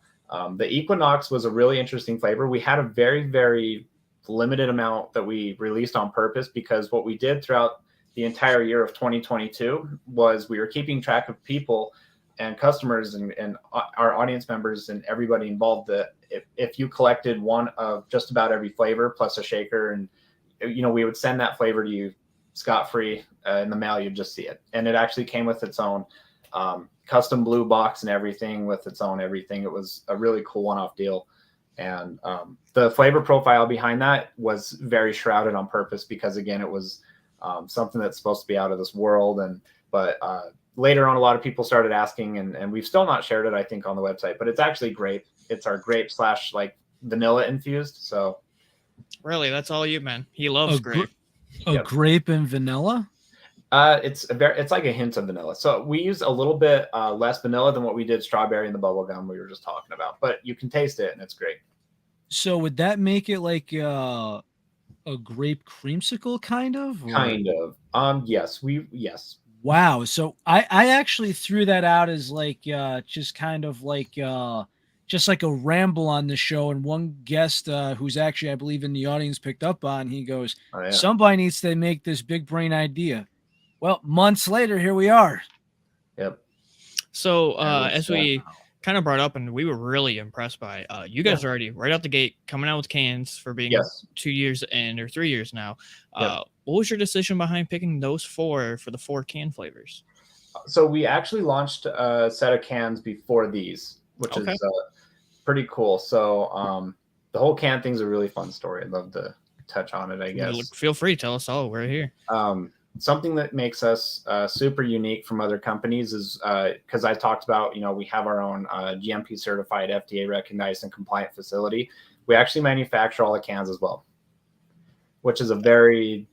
The Equinox was a really interesting flavor. We had a very, very limited amount that we released on purpose, because what we did throughout the entire year of 2022 was we were keeping track of people and customers and our audience members and everybody involved, that if you collected one of just about every flavor plus a shaker, and we would send that flavor to you scot-free in the mail. You'd just see it, and it actually came with its own custom blue box and everything, with its own everything. It was a really cool one-off deal, and the flavor profile behind that was very shrouded on purpose, because again, it was something that's supposed to be out of this world, and But later on, a lot of people started asking, and we've still not shared it, I think, on the website. But it's actually grape. It's our grape / like vanilla infused. So Really, that's all you, man. He loves grape. Yep. Grape and vanilla. It's like a hint of vanilla. So we use a little bit less vanilla than what we did strawberry in the bubble gum we were just talking about. But you can taste it, and it's great. So would that make it like a grape creamsicle kind of? Or? Kind of. Yes. Wow. So I actually threw that out as like just kind of like just like a ramble on the show. And one guest who's actually, I believe, in the audience picked up on, he goes, Oh, yeah. somebody needs to make this big brain idea. Well, months later, here we are. Yep. So as we kind of brought up, and we were really impressed by you guys are already right out the gate coming out with cans for being 2 years in or 3 years now. What was your decision behind picking those 4 for the 4 can flavors? So we actually launched a set of cans before these, which is pretty cool. So the whole can thing's a really fun story. I'd love to touch on it, I guess. Feel free, tell us all. We're here. Something that makes us super unique from other companies is because I talked about, we have our own GMP certified, FDA recognized and compliant facility. We actually manufacture all the cans as well, which is a very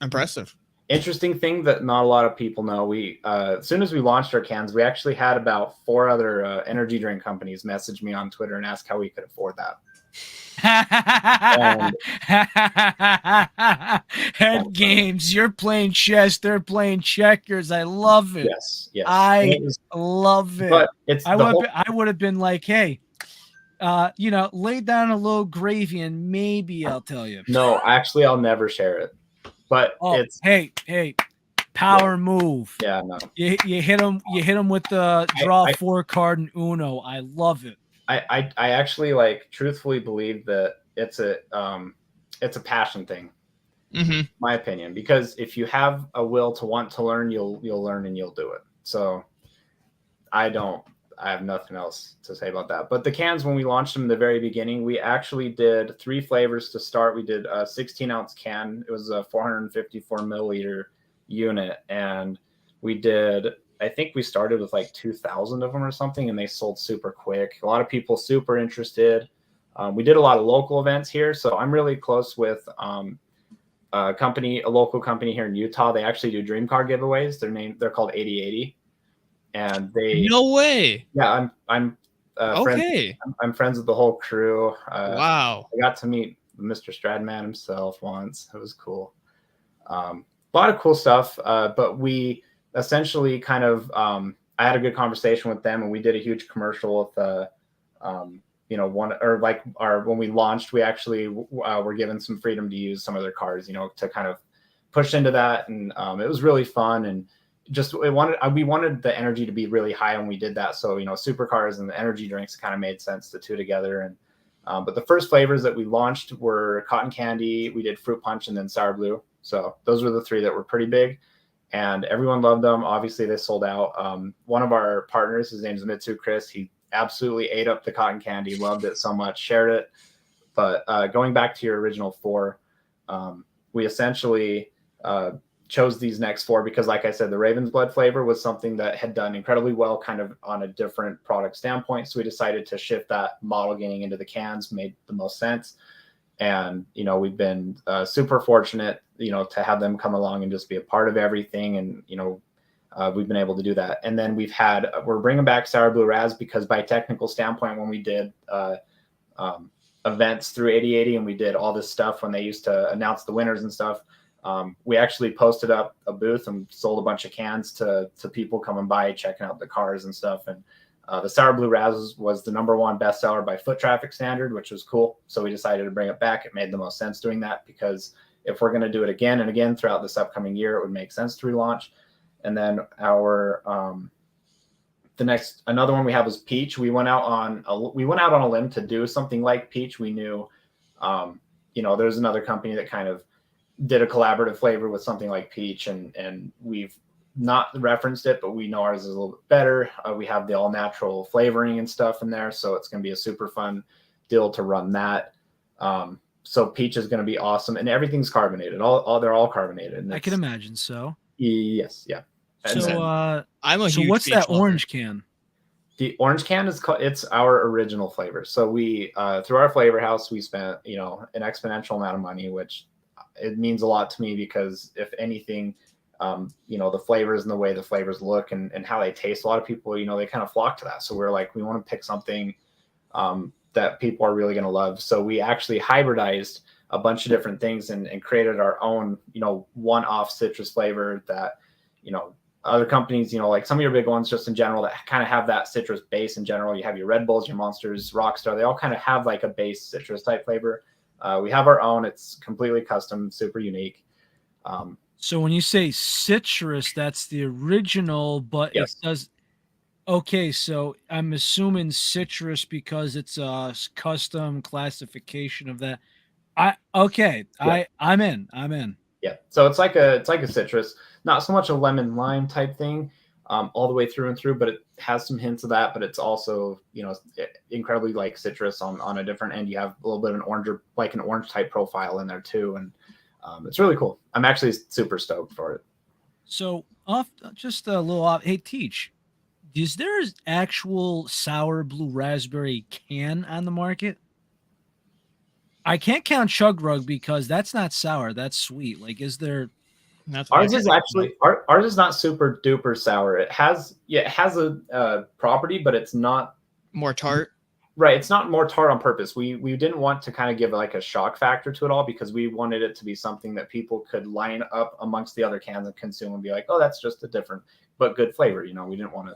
impressive, interesting thing that not a lot of people know. We as soon as we launched our cans, we actually had about 4 other energy drink companies message me on Twitter and ask how we could afford that. Head games. You're playing chess. They're playing checkers. I love it. Yes. I love it. But I would have been like, hey, lay down a little gravy and maybe I'll tell you. No, actually, I'll never share it. But it's hey, power move. Yeah, no. You hit him with the draw 4 card and Uno. I love it. I actually truthfully believe that it's a passion thing, my opinion, because if you have a will to want to learn, you'll learn and you'll do it. So I have nothing else to say about that. But the cans, when we launched them in the very beginning, we actually did 3 flavors to start. We did a 16-ounce can. It was a 454 milliliter unit, and I think we started with 2,000 of them or something, and they sold super quick. A lot of people super interested. We did a lot of local events here. So I'm really close with a local company here in Utah. They actually do dream car giveaways. They're called 8080. And no way. Yeah, I'm I'm friends with the whole crew. Wow. I got to meet Mr. Stradman himself once. It was cool. A lot of cool stuff. But we essentially kind of I had a good conversation with them, and we did a huge commercial with when we launched, we actually were given some freedom to use some of their cars, to kind of push into that, and it was really fun, and just we wanted the energy to be really high when we did that. So supercars and the energy drinks kind of made sense, the two together. And but the first flavors that we launched were cotton candy, we did fruit punch, and then sour blue. So those were the 3 that were pretty big, and everyone loved them. Obviously they sold out. One of our partners, his name is Mitsu Chris, he absolutely ate up the cotton candy, loved it so much, shared it. But going back to your original 4, we essentially chose these next 4 because, like I said, the Raven's Blood flavor was something that had done incredibly well kind of on a different product standpoint. So we decided to shift that model getting into the cans, made the most sense. And, we've been super fortunate, to have them come along and just be a part of everything. And, we've been able to do that. And then we're bringing back Sour Blue Raz because by technical standpoint, when we did events through 8080 and we did all this stuff when they used to announce the winners and stuff, we actually posted up a booth and sold a bunch of cans to people coming by, checking out the cars and stuff. And the Sour Blue Raz was the #1 bestseller by foot traffic standard, which was cool. So we decided to bring it back. It made the most sense doing that because if we're going to do it again and again throughout this upcoming year, it would make sense to relaunch. And then another one we have is peach. We went out on a limb to do something like peach. We knew, there's another company that kind of did a collaborative flavor with something like peach, and we've not referenced it, but we know ours is a little bit better. We have the all natural flavoring and stuff in there, so it's going to be a super fun deal to run that. So peach is going to be awesome, and everything's carbonated. They're all carbonated. I can imagine so. Yes, yeah. And then I'm a so huge what's peach that lover. orange can? the orange can is it's our original flavor. So we through our flavor house we spent an exponential amount of money, which it means a lot to me because if anything, the flavors and the way the flavors look and how they taste, a lot of people they kind of flock to that. So we're like we want to pick something that people are really going to love. So we actually hybridized a bunch of different things and created our own one-off citrus flavor that other companies, like some of your big ones just in general that kind of have that citrus base in general. You have your Red Bulls, your Monsters, Rockstar. They all kind of have like a base citrus type flavor. We have our own. It's completely custom, super unique. So when you say citrus, that's the original, but it Yes. does. Okay, so I'm assuming citrus because it's a custom classification of that. I'm in. I'm in. Yeah. So it's like a citrus, not so much a lemon lime type thing, all the way through and through, but it has some hints of that. But it's also incredibly like citrus on a different end. You have a little bit of an orange type profile in there too, and it's really cool. I'm actually super stoked for it. So just a little off. Hey, Teach, is there an actual sour blue raspberry can on the market? I can't count Chug Rug because that's not sour. That's sweet. Like, is there? That's Ours is actually ours is not super duper sour. It has a property, but it's not more tart. Right. It's not more tart on purpose. We didn't want to kind of give like a shock factor to it all because we wanted it to be something that people could line up amongst the other cans and consume and be like, oh, that's just a different but good flavor. We didn't want to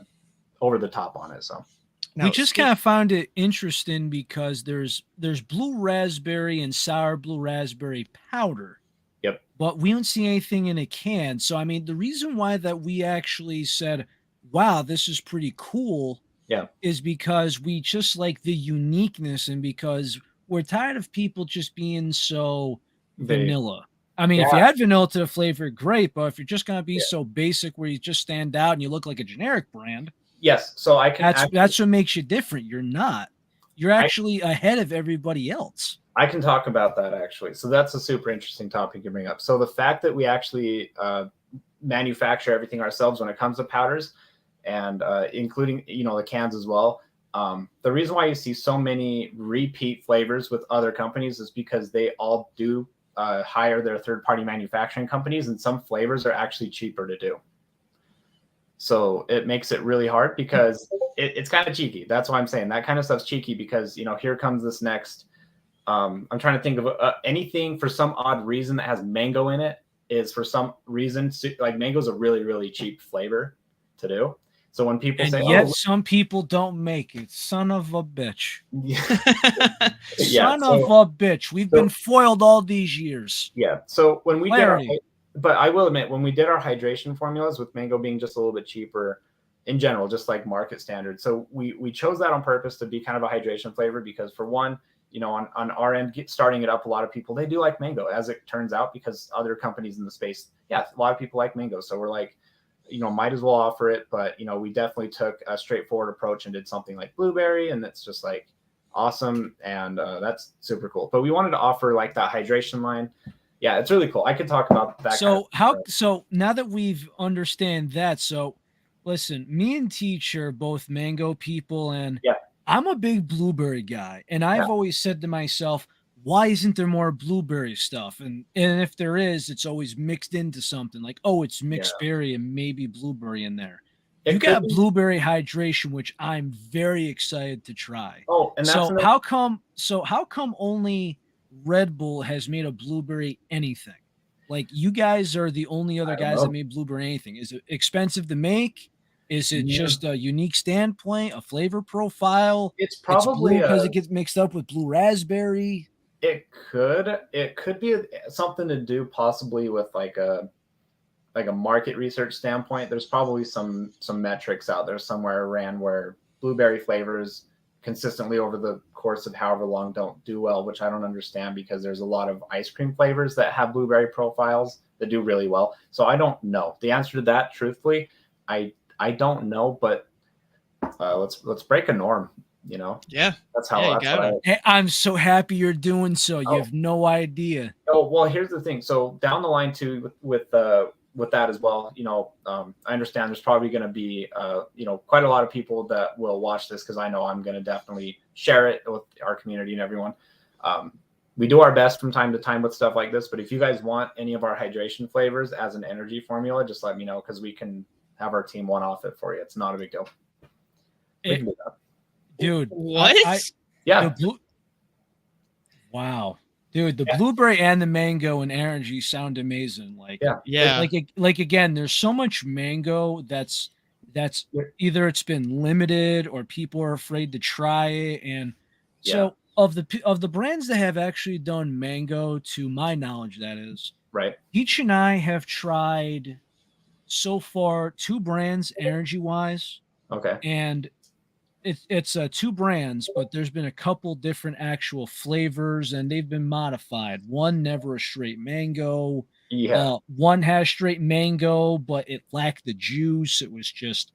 over the top on it. So we just kind of found it interesting because there's blue raspberry and sour blue raspberry powder. Yep. But we don't see anything in a can. So I mean, the reason why that we actually said, wow, this is pretty cool. Yeah. Is because we just like the uniqueness and because we're tired of people just being so vanilla. I mean, if you add vanilla to the flavor, great. But if you're just going to be so basic where you just stand out and you look like a generic brand. Yes. So I can. That's what makes you different. You're not. You're actually ahead of everybody else. I can talk about that actually. So that's a super interesting topic you bring up. So the fact that we actually manufacture everything ourselves when it comes to powders, and including the cans as well. The reason why you see so many repeat flavors with other companies is because they all do hire their third-party manufacturing companies, and some flavors are actually cheaper to do. So it makes it really hard because it's kind of cheeky. That's why I'm saying that kind of stuff's cheeky because here comes this next. I'm trying to think of anything for some odd reason that has mango in it is for some reason like mango's a really really cheap flavor to do. So when people say, yet some people don't make it, son of a bitch. Son of a bitch. We've been foiled all these years. Yeah. So when we but I will admit, when we did our hydration formulas with mango being just a little bit cheaper in general, just like market standard. So we chose that on purpose to be kind of a hydration flavor because for one, on our end, starting it up, a lot of people, they do like mango as it turns out because other companies in the space, a lot of people like mango. So we're like, might as well offer it. But, we definitely took a straightforward approach and did something like blueberry. And it's just like awesome. And that's super cool. But we wanted to offer like that hydration line. Yeah, it's really cool. I could talk about that. So now that we've understand that, so listen, me and Teach are both mango people and I'm a big blueberry guy. And I've always said to myself, why isn't there more blueberry stuff? And if there is, it's always mixed into something like, oh, it's mixed berry and maybe blueberry in there. You got blueberry hydration, which I'm very excited to try. Oh, and that's how come only Red Bull has made a blueberry anything? Like you guys are the only other guys that made blueberry anything. Is it expensive to make? Is it just a unique standpoint, a flavor profile? It's probably because it gets mixed up with blue raspberry. It could be something to do possibly with like a market research standpoint. There's probably some metrics out there somewhere around where blueberry flavors consistently over the course of however long don't do well, which I don't understand because there's a lot of ice cream flavors that have blueberry profiles that do really well. So I don't know the answer to that. Truthfully, I don't know, but let's break a norm. That's how I'm so happy you're doing so. You have no idea. Oh well, here's the thing. So down the line too, with with that as well, I understand there's probably going to be, quite a lot of people that will watch this, because I know I'm going to definitely share it with our community and everyone. We do our best from time to time with stuff like this, but if you guys want any of our hydration flavors as an energy formula, just let me know, because we can have our team one-off it for you. It's not a big deal. We can do that. Dude, What? Yeah. Wow. Dude, the blueberry and the mango and energy sound amazing. Yeah. Like again, there's so much mango that's either it's been limited or people are afraid to try it. And so of the brands that have actually done mango, to my knowledge, that is, right, Peach and I have tried so far 2 brands energy wise. Okay. And it's 2 brands, but there's been a couple different actual flavors and they've been modified. One never a straight mango. Yeah. One has straight mango, but it lacked the juice. It was just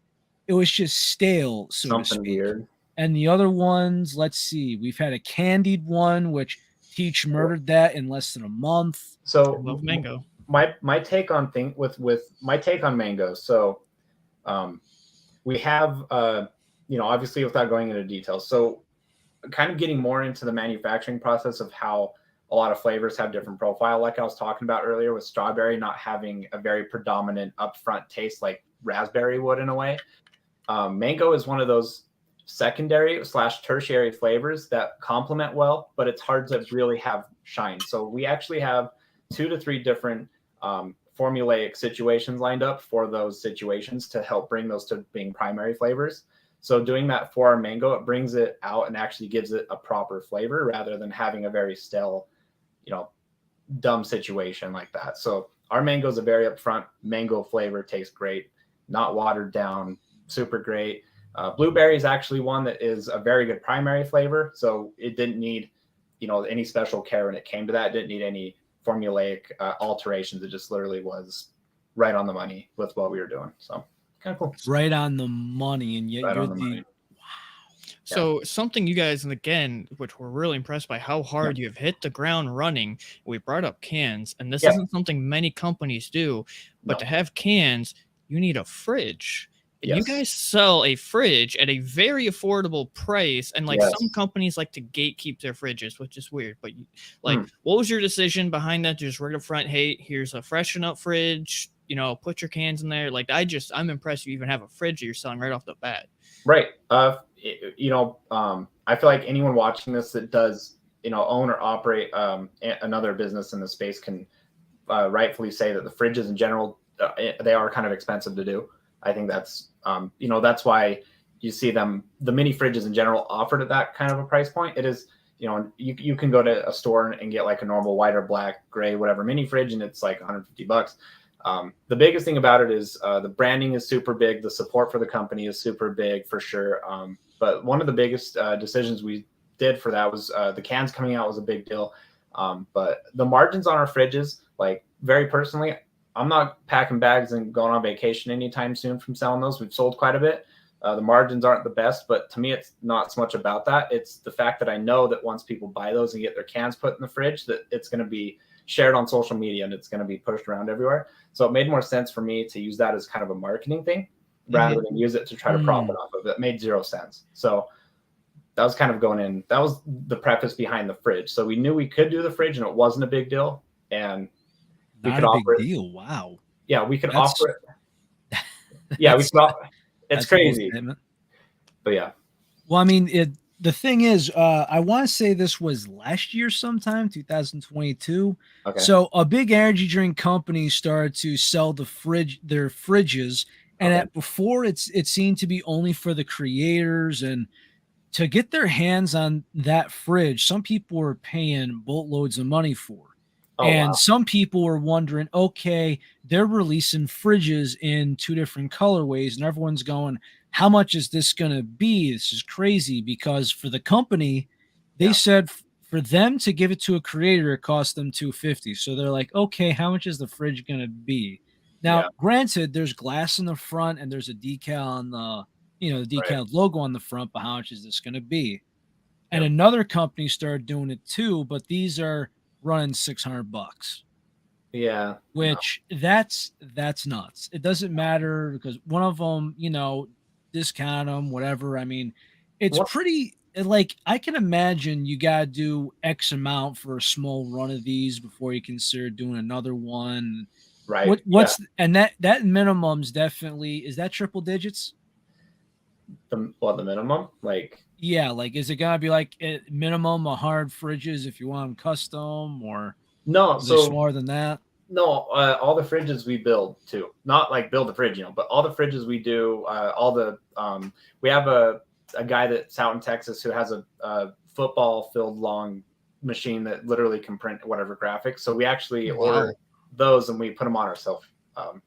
stale, so to Something speak. weird. And the other ones, let's see, we've had a candied one, which Teach murdered that in less than a month. So I love mango. My take on with my take on mango. So, we have obviously, without going into details, so kind of getting more into the manufacturing process of how a lot of flavors have different profile, like I was talking about earlier with strawberry not having a very predominant upfront taste like raspberry would in a way. Mango is one of those secondary/tertiary flavors that complement well, but it's hard to really have shine. So we actually have 2 to 3 different formulaic situations lined up for those situations to help bring those to being primary flavors. So doing that for our mango, it brings it out and actually gives it a proper flavor rather than having a very stale, dumb situation like that. So our mango is a very upfront mango flavor, tastes great, not watered down, super great. Blueberry is actually one that is a very good primary flavor. So it didn't need, any special care when it came to that. It didn't need any formulaic alterations. It just literally was right on the money with what we were doing. So kind of cool. Right on the money. And yet Right you're on the money. So something you guys, and again, which we're really impressed by how hard you have hit the ground running. We brought up cans, and this isn't something many companies do, but to have cans, you need a fridge. And you guys sell a fridge at a very affordable price, and some companies like to gatekeep their fridges, which is weird. But what was your decision behind that? Just right up front, hey, here's a Freshen Up fridge. Put your cans in there. I'm impressed you even have a fridge that you're selling right off the bat. Right. I feel like anyone watching this that does, own or operate another business in the space can rightfully say that the fridges in general, they are kind of expensive to do. I think that's, that's why you see the mini fridges in general offered at that kind of a price point. It is, you can go to a store and get like a normal white or black, gray, whatever mini fridge, and it's like $150. The biggest thing about it is the branding is super big. The support for the company is super big for sure. But one of the biggest decisions we did for that was the cans coming out was a big deal. But the margins on our fridges, like very personally, I'm not packing bags and going on vacation anytime soon from selling those. We've sold quite a bit. The margins aren't the best, but to me, it's not so much about that. It's the fact that I know that once people buy those and get their cans put in the fridge, that it's going to be shared on social media and it's going to be pushed around everywhere. So it made more sense for me to use that as kind of a marketing thing rather than use it to try to profit off of it. It made 0 sense. So that was kind of going in. That was the preface behind the fridge. So we knew we could do the fridge and it wasn't a big deal. And we could offer it. Deal. Wow. Yeah, we could offer it. Yeah, we could offer. It's crazy. But yeah. Well, I mean, the thing is, I want to say this was last year sometime, 2022. Okay. So a big energy drink company started to sell their fridges, and before it seemed to be only for the creators, and to get their hands on that fridge, some people were paying boatloads of money for. Some people were wondering, okay, they're releasing fridges in 2 different colorways, and everyone's going, how much is this going to be? This is crazy, because for the company, they said for them to give it to a creator, it cost them $250. So they're like, okay, how much is the fridge going to be? Now, granted, there's glass in the front and there's a decal on the, the decaled logo on the front, but how much is this going to be? And another company started doing it too, but these are running $600. Yeah. No. which that's nuts. It doesn't matter because one of them, discount them, whatever. I mean, it's What? pretty like I can imagine you gotta do X amount for a small run of these before you consider doing another one. Right. Yeah. What's and that minimum's definitely is that triple digits? The minimum? Like, Yeah, like is it gonna be like at minimum a hard fridges if you want them custom, or no. is it So smaller than that? no, all the fridges we build too. Not like build the fridge, but all the fridges we do, all the we have a guy that's out in Texas who has a football filled long machine that literally can print whatever graphics. So we actually order Wow. those and we put them on ourselves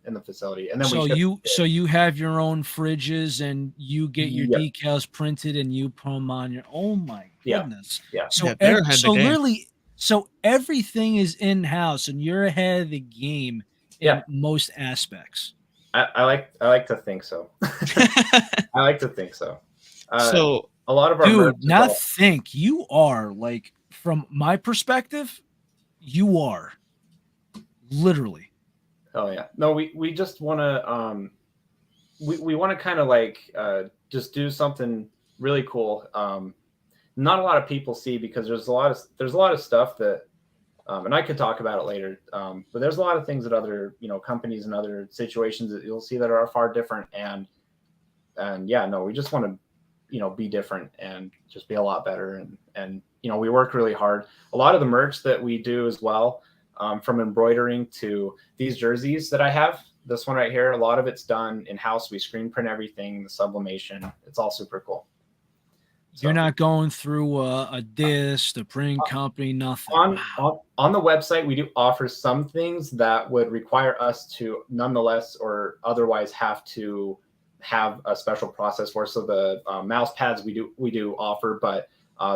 in the facility, and then we ship. So you have your own fridges and you get your Yep. decals printed and you put them on your. Oh my Yeah. goodness! Yeah. Yeah, they're ahead of the game. Literally, so everything is in house and you're ahead of the game in Yeah. most aspects. I like to think so. I like to think so. So a lot of our merch Dude, is not all- think you are like from my perspective, you are literally. Oh yeah. No, we just want to we want to kind of like just do something really cool. Not a lot of people see because there's a lot of stuff that and I could talk about it later. But there's a lot of things that other companies and other situations that you'll see that are far different and yeah, no, we just want to be different and just be a lot better and we work really hard. A lot of the merch that we do as well. From embroidering to these jerseys that I have, this one right here, a lot of it's done in-house. We screen print everything, the sublimation. It's all super cool. You're not going through a disc, a print company, nothing. On the website, we do offer some things that would require us to nonetheless or otherwise have to have a special process for. So the mouse pads we do offer, but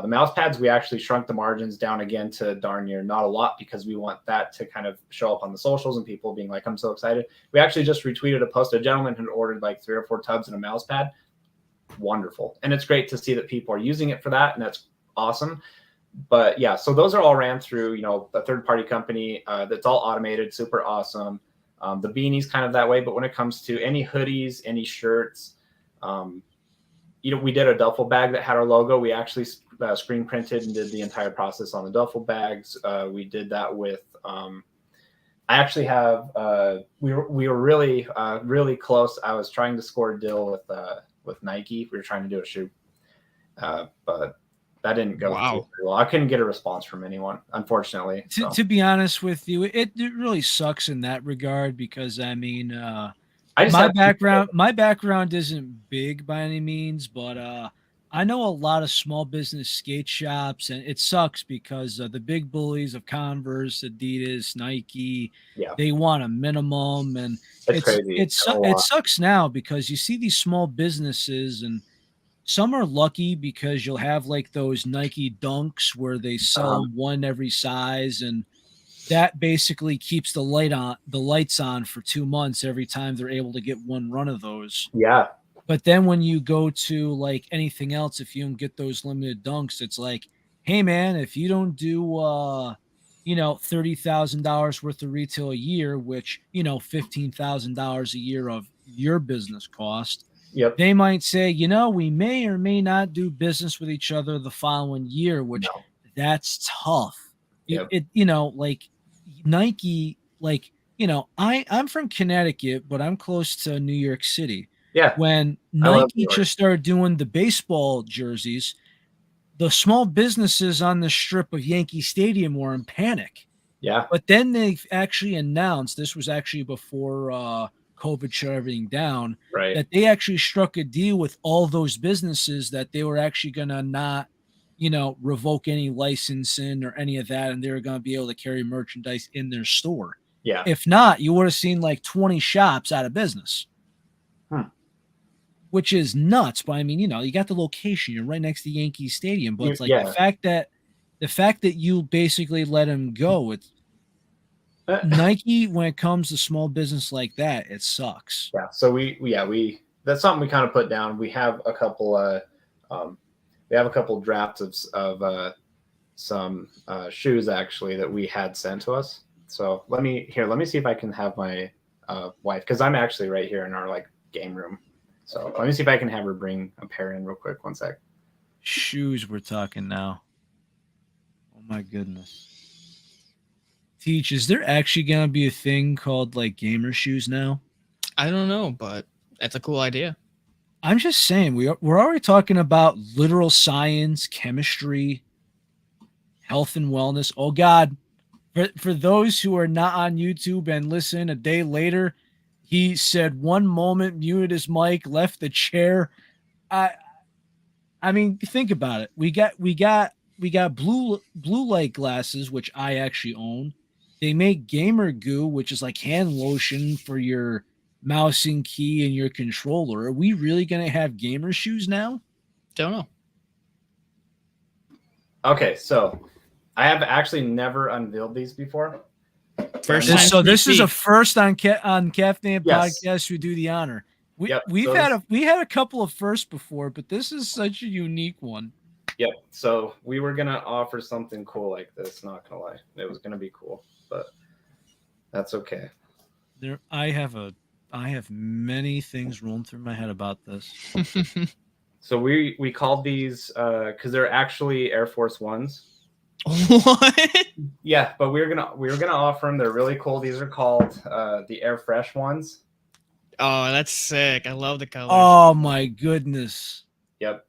the mouse pads, we actually shrunk the margins down again to darn near not a lot because we want that to kind of show up on the socials and people being like, I'm so excited. We actually just retweeted a post. A gentleman had ordered like 3 or 4 tubs and a mouse pad. Wonderful. And it's great to see that people are using it for that. And that's awesome. But yeah, so those are all ran through, a third-party company that's all automated, super awesome. The beanies kind of that way. But when it comes to any hoodies, any shirts, we did a duffel bag that had our logo. We actually screen printed and did the entire process on the duffel bags. We did that with. I actually have. We were really really close. I was trying to score a deal with Nike. We were trying to do a shoe, but that didn't go too well. I couldn't get a response from anyone, unfortunately. To be honest with you, it really sucks in that regard because I mean. My background isn't big by any means, but I know a lot of small business skate shops, and it sucks because the big bullies of Converse, Adidas, Nike, they want a minimum, and it's crazy. It sucks now because you see these small businesses, and some are lucky because you'll have like those Nike Dunks where they sell one every size and. That basically keeps the lights on for 2 months every time they're able to get one run of those. Yeah. But then when you go to like anything else, if you don't get those limited dunks, it's like, hey man, if you don't do $30,000 worth of retail a year, which $15,000 a year of your business cost, they might say, we may or may not do business with each other the following year, which that's tough. Like Nike, like, I'm from Connecticut, but I'm close to New York City. Yeah. When Nike just started doing the baseball jerseys, the small businesses on the strip of Yankee Stadium were in panic. Yeah. But then they actually announced, this was actually before COVID shut everything down, that they actually struck a deal with all those businesses that they were actually going to not revoke any licensing or any of that, and they were going to be able to carry merchandise in their store. Yeah. If not, you would have seen like 20 shops out of business, which is nuts. But I mean, you got the location, you're right next to Yankee Stadium, but it's like the fact that you basically let him go. It's Nike when it comes to small business like that, it sucks. Yeah. So we that's something we kind of put down. We have a couple drafts of some shoes actually that we had sent to us. So let me see if I can have my wife, because I'm actually right here in our like game room. So let me see if I can have her bring a pair in real quick. One sec. Shoes we're talking now. Oh my goodness. Teach, is there actually gonna be a thing called like gamer shoes now? I don't know, but that's a cool idea. I'm just saying we're already talking about literal science, chemistry, health and wellness. Oh God. For those who are not on YouTube and listen a day later, he said one moment, muted his mic, left the chair. I mean, think about it. We got blue light glasses, which I actually own. They make gamer goo, which is like hand lotion for your mouse and key and your controller. Are we really gonna have gamer shoes now? Don't know. Okay, so I have actually never unveiled these before. First time So this is a sneak first on Caffeine Yes. Podcast. We do the honor. Yep, We've so had a couple of firsts before, but this is such a unique one. Yep. So we were gonna offer something cool like this. Not gonna lie, it was gonna be cool, but that's okay. I have many things rolling through my head about this. peek. So we called these because they're actually Air Force Ones. What? Yeah, but we were gonna offer them. They're really cool. These are called the Air Fresh ones. Oh, that's sick. I love the colors. Oh my goodness. Yep.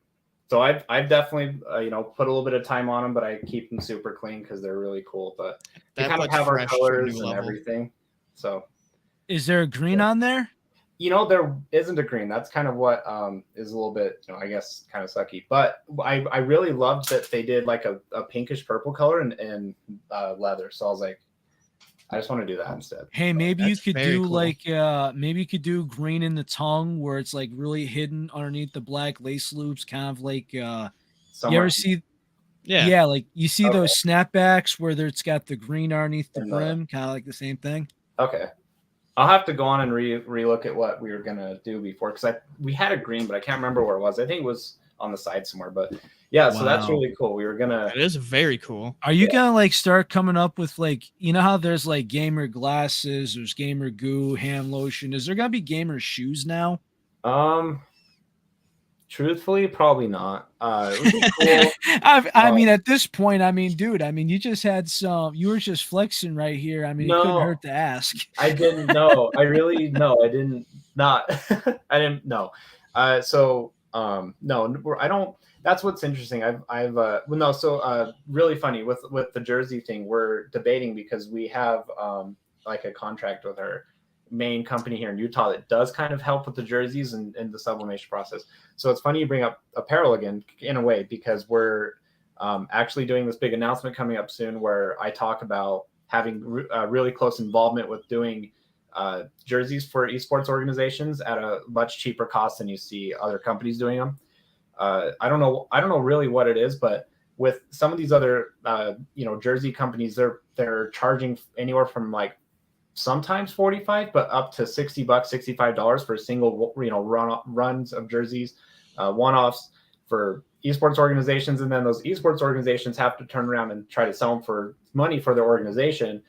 So I've definitely put a little bit of time on them, but I keep them super clean because they're really cool. But they That kind of puts have our fresh to a colors new and level. everything. So Is there a green on there? there isn't a green. That's kind of what is a little bit I guess kind of sucky. But I really loved that they did like a pinkish purple color and leather. So I was like, I just want to do that instead. Hey, maybe you That's could very do cool. like maybe you could do green in the tongue where it's like really hidden underneath the black lace loops, kind of like you Somewhere ever see Yeah. like you see Okay. those snapbacks where it's got the green underneath the And brim, kind of like the same thing. Okay. I'll have to go on and re-look at what we were gonna do before because we had a green, but I can't remember where it was. I think it was on the side somewhere. But yeah, so that's Wow. really cool. We were gonna. That is very cool. Are you gonna like start coming up with like how there's like gamer glasses, there's gamer goo, hand lotion. Is there gonna be gamer shoes now? Truthfully, probably not. It would be cool. I mean, at this point, I mean, dude, I mean, you just had some. You were just flexing right here. I mean, it couldn't No. hurt to ask. I didn't know. I really no. I didn't not. I didn't know. No, I don't. That's what's interesting. Really funny with the jersey thing. We're debating because we have like a contract with our main company here in Utah that does kind of help with the jerseys and the sublimation process. So it's funny you bring up apparel again in a way because we're actually doing this big announcement coming up soon where I talk about having really close involvement with doing jerseys for esports organizations at a much cheaper cost than you see other companies doing them. I don't know really what it is, but with some of these other jersey companies, they're charging anywhere from like sometimes 45, but up to $60, $65 for a single runs of jerseys, one-offs for esports organizations, and then those esports organizations have to turn around and try to sell them for money for their organization.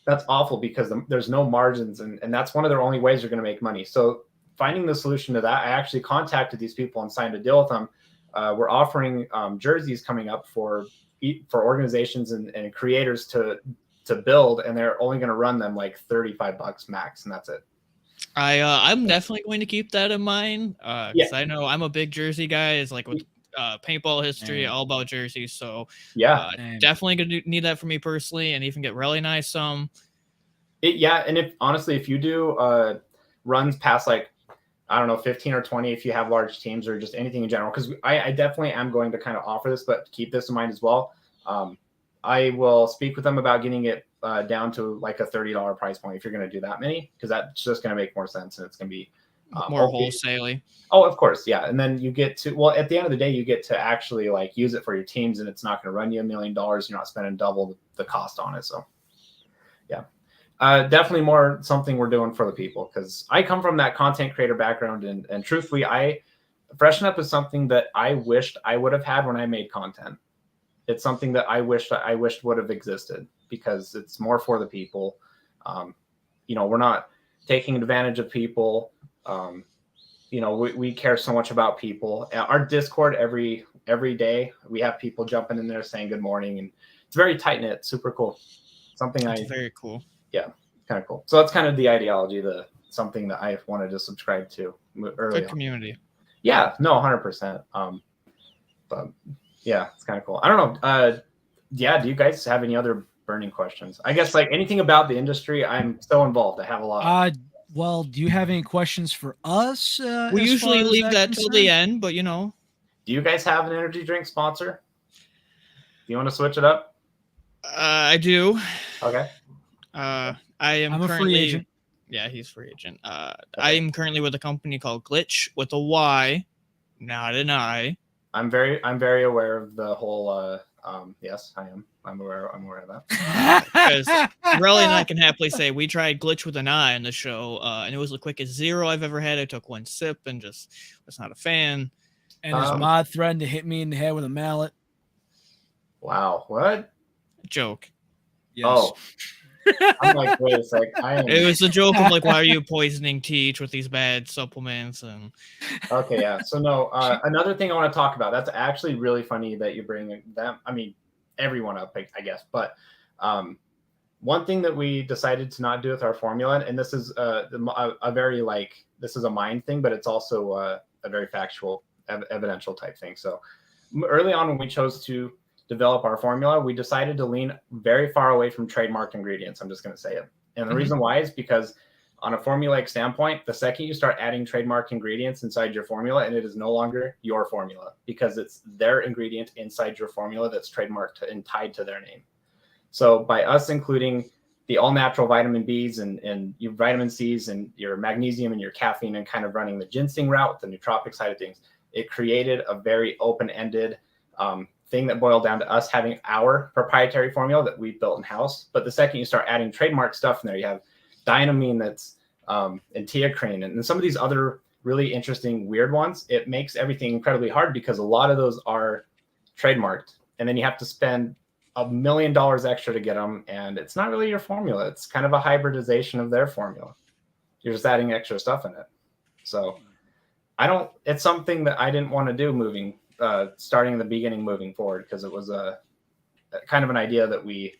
That's awful because there's no margins, and that's one of their only ways they're going to make money. So finding the solution to that, I actually contacted these people and signed a deal with them. We're offering jerseys coming up for organizations and creators to build, and they're only going to run them like $35 max, and that's it. I'm definitely going to keep that in mind because Yeah. I know I'm a big jersey guy. It's like with paintball history, Man. all about jerseys. So Yeah. definitely gonna need that for me personally, and even get really nice some. And if you do runs past like I don't know 15 or 20, if you have large teams or just anything in general, because I definitely am going to kind of offer this, but keep this in mind as well. I will speak with them about getting it down to like a $30 price point if you're going to do that many, because that's just going to make more sense and it's going to be More wholesale. Oh, of course, yeah. And then you get to at the end of the day, you get to actually like use it for your teams, and it's not going to run you $1 million. You're not spending double the cost on it. So, yeah, definitely more something we're doing for the people because I come from that content creator background, and truthfully, Freshen Up is something that I wished I would have had when I made content. It's something that I wished would have existed because it's more for the people. We're not taking advantage of people. We care so much about people. Our Discord every day, we have people jumping in there saying good morning, and it's very tight knit, super cool. That's very cool. Yeah, kind of cool. So that's kind of the ideology, something that I wanted to subscribe to early Good community. Yeah, no, 100%. But yeah, it's kind of cool. I don't know. Do you guys have any other burning questions? I guess like anything about the industry, I'm so involved. I have a lot. Well, do you have any questions for us? We as usually far as leave that till the concerned? end, but Do you guys have an energy drink sponsor? Do you want to switch it up? I do. Okay. I am I'm a currently free agent. Yeah, he's free agent. I am currently with a company called Glitch with a Y, not an I. I'm very aware of the whole. Yes, I am. I'm aware of that. Because Relly and I can happily say we tried Glitch with an I on the show, and it was the quickest 0 I've ever had. I took 1 sip and just was not a fan. And his mod threatened to hit me in the head with a mallet. Wow, what? Joke. Yes. Oh. I'm like, wait a sec. It was a joke of like, why are you poisoning Teach with these bad supplements? And okay, yeah. So no, another thing I want to talk about. That's actually really funny that you bring them. I mean, everyone up, I guess. But one thing that we decided to not do with our formula, and this is a very this is a mind thing, but it's also a very factual, evidential type thing. So early on, when we chose to develop our formula, we decided to lean very far away from trademark ingredients. I'm just going to say it. And the reason why is because on a formulaic standpoint, the second you start adding trademark ingredients inside your formula, and it is no longer your formula because it's their ingredient inside your formula that's trademarked and tied to their name. So by us including the all natural vitamin Bs and your vitamin Cs and your magnesium and your caffeine and kind of running the ginseng route, the nootropic side of things, it created a very open-ended thing that boiled down to us having our proprietary formula that we built in house. But the second you start adding trademark stuff in there, you have dynamine that's and teacrine and some of these other really interesting weird ones. It makes everything incredibly hard because a lot of those are trademarked, and then you have to spend $1 million extra to get them, and it's not really your formula. It's kind of a hybridization of their formula. You're just adding extra stuff in it. So it's something that I didn't want to do starting in the beginning moving forward, because it was a kind of an idea that we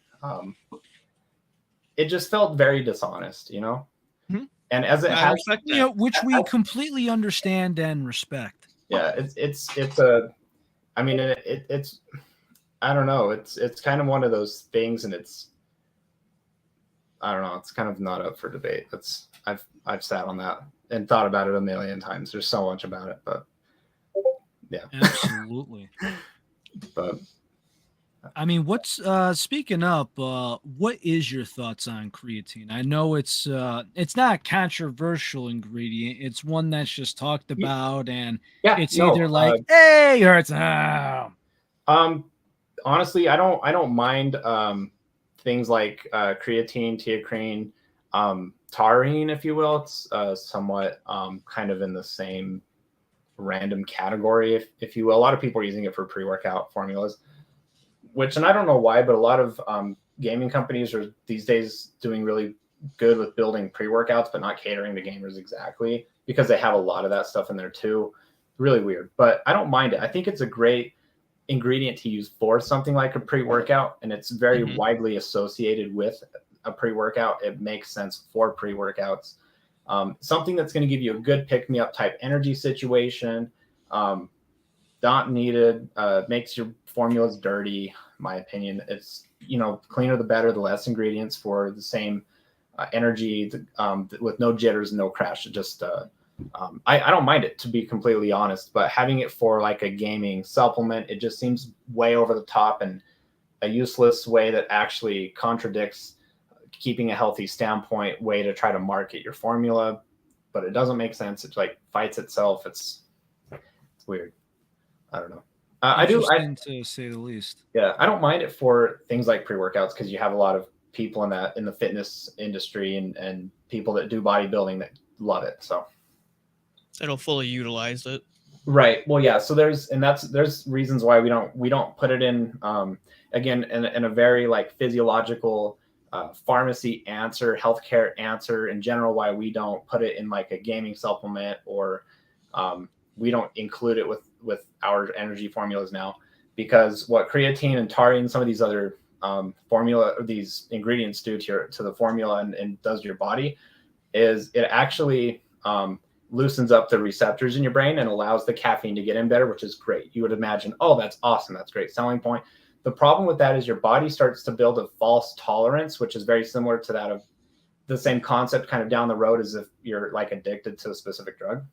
it just felt very dishonest, Mm-hmm. And as it has, which we completely understand and respect. Yeah, it's I don't know, it's kind of one of those things, and I don't know, it's kind of not up for debate. I've sat on that and thought about it a million times. There's so much about it, but yeah, absolutely. But I mean, what's speaking up? What is your thoughts on creatine? I know it's not a controversial ingredient. It's one that's just talked about, and it's either like, hey, or it's honestly, I don't mind things like creatine, teacrine, taurine, if you will. It's somewhat kind of in the same random category, if you will. A lot of people are using it for pre-workout formulas, and I don't know why, but a lot of gaming companies are these days doing really good with building pre-workouts, but not catering to gamers exactly, because they have a lot of that stuff in there too. Really weird, but I don't mind it. I think it's a great ingredient to use for something like a pre-workout, and it's very widely associated with a pre-workout. It makes sense for pre-workouts. Something that's going to give you a good pick-me-up type energy situation. Not needed. Makes your formulas dirty, in my opinion. It's, cleaner the better, the less ingredients for the same energy, with no jitters, no crash. It just I don't mind it, to be completely honest, but having it for like a gaming supplement, it just seems way over the top and a useless way that actually contradicts keeping a healthy standpoint way to try to market your formula. But it doesn't make sense. It like fights itself. It's weird. I don't know. I to say the least. Yeah, I don't mind it for things like pre-workouts, because you have a lot of people in the fitness industry and people that do bodybuilding that love it. So it'll fully utilize it. Right. Well, yeah. So there's reasons why we don't put it in again in a very like physiological pharmacy answer, healthcare answer in general. Why we don't put it in like a gaming supplement or we don't include it with our energy formulas now, because what creatine and taurine, some of these other formula, these ingredients do to the formula and does to your body is it actually loosens up the receptors in your brain and allows the caffeine to get in better, which is great. You would imagine, oh, that's awesome. That's a great selling point. The problem with that is your body starts to build a false tolerance, which is very similar to that of the same concept kind of down the road as if you're like addicted to a specific drug.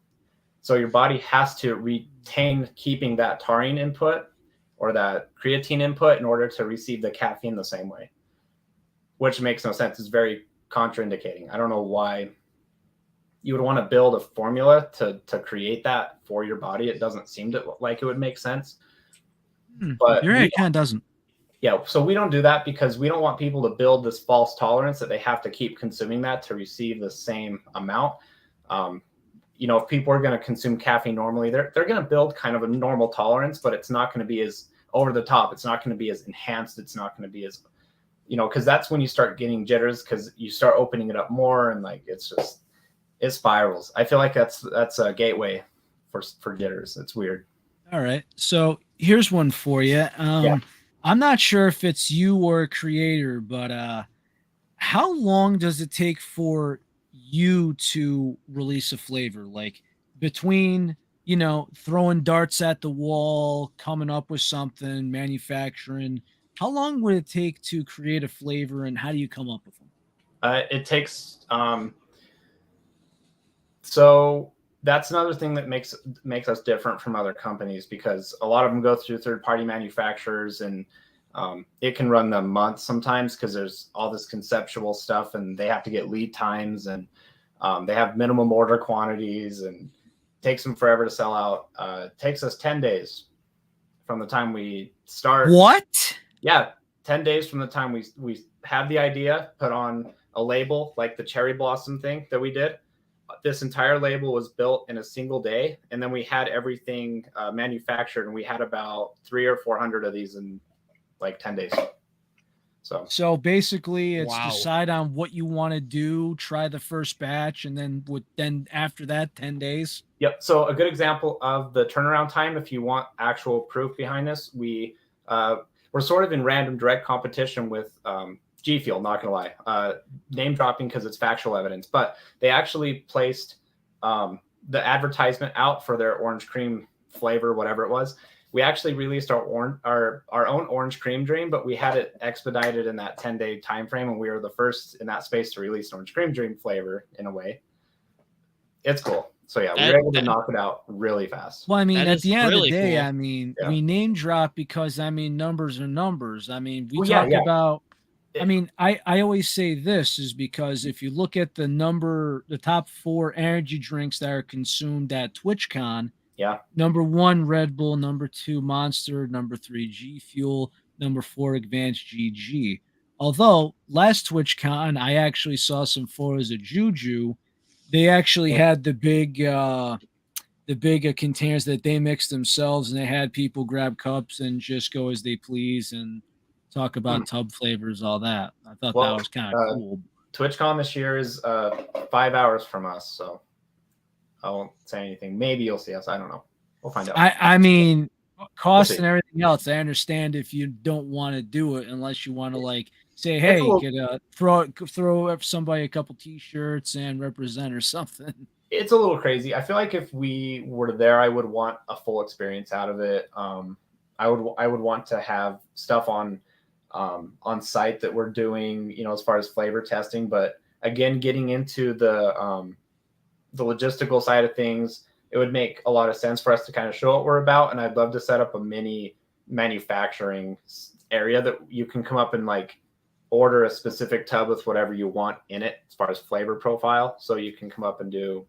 So your body has to retain keeping that taurine input or that creatine input in order to receive the caffeine the same way, which makes no sense. It's very contraindicating. I don't know why you would want to build a formula to create that for your body. It doesn't seem like it would make sense. But you're right, it kind of doesn't. Yeah, so we don't do that because we don't want people to build this false tolerance that they have to keep consuming that to receive the same amount. If people are going to consume caffeine normally, they're going to build kind of a normal tolerance, but it's not going to be as over the top. It's not going to be as enhanced. It's not going to be as, because that's when you start getting jitters because you start opening it up more and like it spirals. I feel like that's a gateway for jitters. It's weird. All right. So here's one for you. Yeah. I'm not sure if it's you or a creator, but how long does it take for you to release a flavor? Like between, throwing darts at the wall, coming up with something, manufacturing, how long would it take to create a flavor and how do you come up with them? It takes, so that's another thing that makes us different from other companies because a lot of them go through third-party manufacturers and it can run them months sometimes because there's all this conceptual stuff and they have to get lead times and they have minimum order quantities and it takes them forever to sell out. It takes us 10 days from the time we start. What? Yeah, 10 days from the time we have the idea, put on a label like the cherry blossom thing that we did. This entire label was built in a single day, and then we had everything manufactured, and we had about 300 or 400 of these in like 10 days. So basically, it's Wow. decide on what you want to do, try the first batch, and then after that, 10 days. Yep. So a good example of the turnaround time, if you want actual proof behind this, we're sort of in random direct competition with G Fuel, not gonna lie, name dropping because it's factual evidence, but they actually placed the advertisement out for their orange cream flavor, whatever it was. We actually released our own orange cream dream, but we had it expedited in that 10-day time frame, and we were the first in that space to release an orange cream dream flavor in a way. It's cool. So yeah, we were able to knock it out really fast. Well, I mean, That at is the end of really the day, cool. I mean, Yeah. we name drop because numbers are numbers. I mean, we Well, talk yeah. about. I mean, I always say this is because if you look at the top 4 energy drinks that are consumed at TwitchCon, Yeah. number 1 Red Bull, number 2 Monster, number 3 G Fuel, number 4 Advanced GG. Although last TwitchCon, I actually saw some photos of Juju. They actually had the big containers that they mixed themselves, and they had people grab cups and just go as they please and talk about tub flavors, all that. I thought that was kind of cool. TwitchCon this year is 5 hours from us, so I won't say anything. Maybe you'll see us. I don't know. We'll find out. I mean, cost and everything else. I understand if you don't want to do it unless you want to like say, hey, you could throw somebody a couple T-shirts and represent or something. It's a little crazy. I feel like if we were there, I would want a full experience out of it. I would want to have stuff on site that we're doing, as far as flavor testing. But again, getting into the logistical side of things, it would make a lot of sense for us to kind of show what we're about. And I'd love to set up a mini manufacturing area that you can come up and like order a specific tub with whatever you want in it as far as flavor profile. So you can come up and do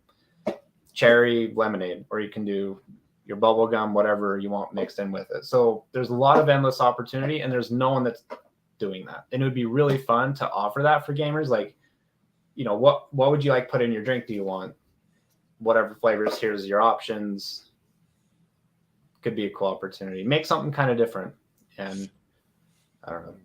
cherry lemonade, or you can do your bubble gum, whatever you want mixed in with it. So there's a lot of endless opportunity, and there's no one that's doing that. And it would be really fun to offer that for gamers. Like, what would you like put in your drink? Do you want whatever flavors? Here's your options. could be a cool opportunity. Make something kind of different, and I don't know.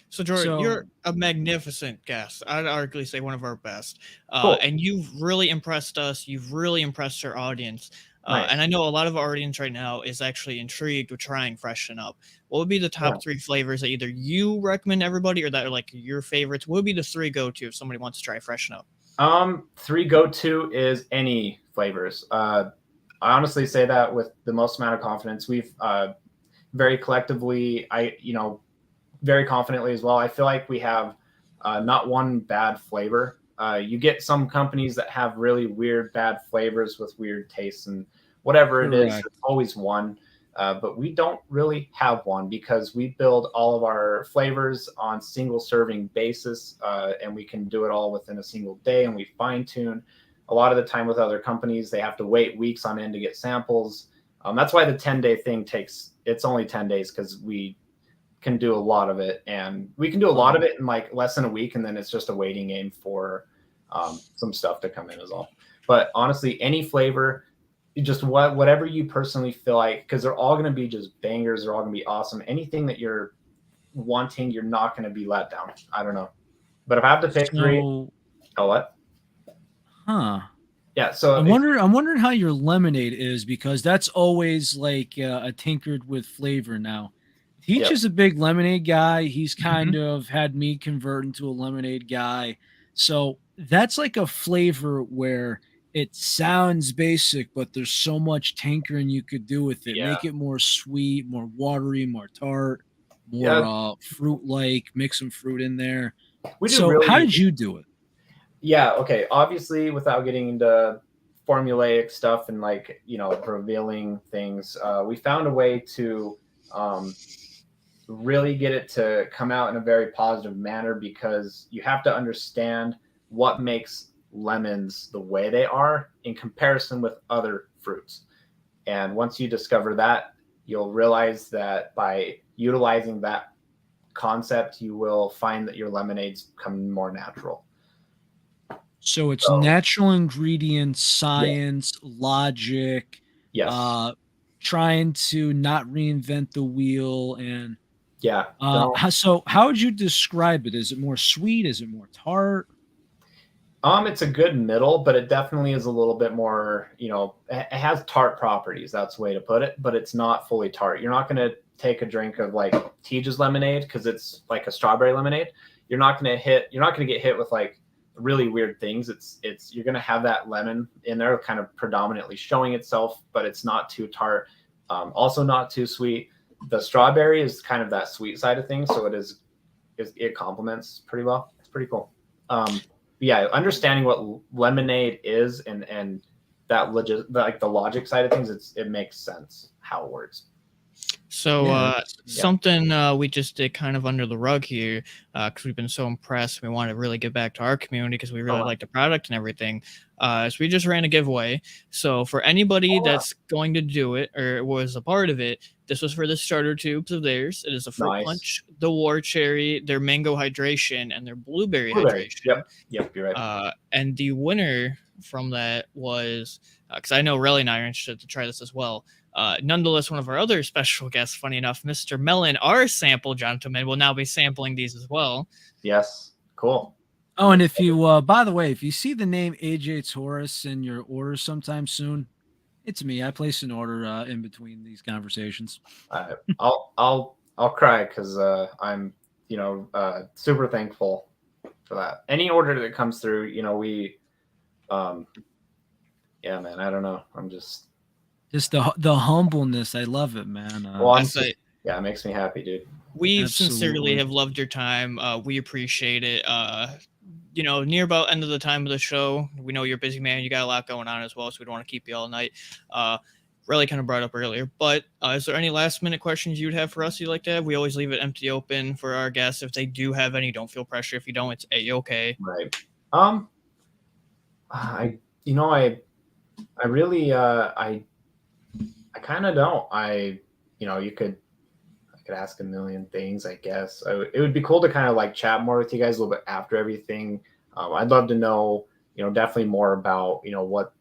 So Jordan, So- you're a magnificent guest. I'd arguably say one of our best. Cool. And you've really impressed us. You've really impressed our audience. Nice. And I know a lot of our audience right now is actually intrigued with trying Freshen Up. What would be the top 3 flavors that either you recommend to everybody or that are like your favorites? What would be the 3 go-to if somebody wants to try Freshen Up? 3 go-to is any flavors. I honestly say that with the most amount of confidence. We've very collectively, very confidently as well. I feel like we have not one bad flavor. You get some companies that have really weird, bad flavors with weird tastes and whatever it is, Correct. there's always one. But we don't really have one because we build all of our flavors on single serving basis, and we can do it all within a single day, and we fine tune. A lot of the time with other companies, they have to wait weeks on end to get samples. That's why the 10-day thing it's only 10 days because we can do a lot of it, and we can do a lot of it in like less than a week, and then it's just a waiting game for some stuff to come in as well. But honestly, any flavor, just whatever you personally feel like, because they're all going to be just bangers. They're all going to be awesome. Anything that you're wanting, you're not going to be let down. I don't know. But if I have to pick 3, what? Huh. Yeah. So I'm wondering how your lemonade is, because that's always like a tinkered with flavor now. Teach is a big lemonade guy. He's kind of had me convert into a lemonade guy. So that's like a flavor where it sounds basic, but there's so much tinkering you could do with it. Yeah. Make it more sweet, more watery, more tart, more fruit-like. Mix some fruit in there. How did you do it? Yeah. Okay. Obviously, without getting into formulaic stuff and revealing things, we found a way to really get it to come out in a very positive manner, because you have to understand what makes lemons the way they are in comparison with other fruits. And once you discover that, you'll realize that by utilizing that concept, you will find that your lemonades come more natural. So it's natural ingredients, science, logic, trying to not reinvent the wheel. And how would you describe it? Is it more sweet? Is it more tart? It's a good middle, but it definitely is a little bit more, it has tart properties. That's the way to put it, but it's not fully tart. You're not going to take a drink of like Tija's lemonade because it's like a strawberry lemonade. You're not going to get hit with like really weird things. You're going to have that lemon in there kind of predominantly showing itself, but it's not too tart. Also not too sweet. The strawberry is kind of that sweet side of things. So it complements pretty well. It's pretty cool. Understanding what lemonade is and that the logic side of things, it makes sense how it works. So something we just did kind of under the rug here, because we've been so impressed. We want to really give back to our community because we really like the product and everything. So we just ran a giveaway. So for anybody that's going to do it or was a part of it, this was for the starter tubes of theirs. It is a fruit punch, the war cherry, their mango hydration, and their blueberry hydration. Yep, you're right. And the winner from that was, because I know Relly and I are interested to try this as well. Nonetheless, one of our other special guests, funny enough, Mr. Mellon, our sample gentleman, will now be sampling these as well. Yes, cool. Oh, and if you, by the way, if you see the name AJ Taurus in your order sometime soon, it's me. I place an order in between these conversations. I'll cry because I'm super thankful for that. Any order that comes through, we, man, I don't know. I'm just the humbleness. I love it, man. It makes me happy, dude. We sincerely have loved your time. We appreciate it. Near about end of the time of the show, we know you're a busy man. You got a lot going on as well, so we don't want to keep you all night. Really kind of brought up earlier, but is there any last minute questions you'd have for us you'd like to have? We always leave it empty open for our guests. If they do have any, don't feel pressure. If you don't, it's A-okay. Right. I really, I kind of don't. I could ask a million things, I guess. It would be cool to kind of like chat more with you guys a little bit after everything. I'd love to know, definitely more about, what,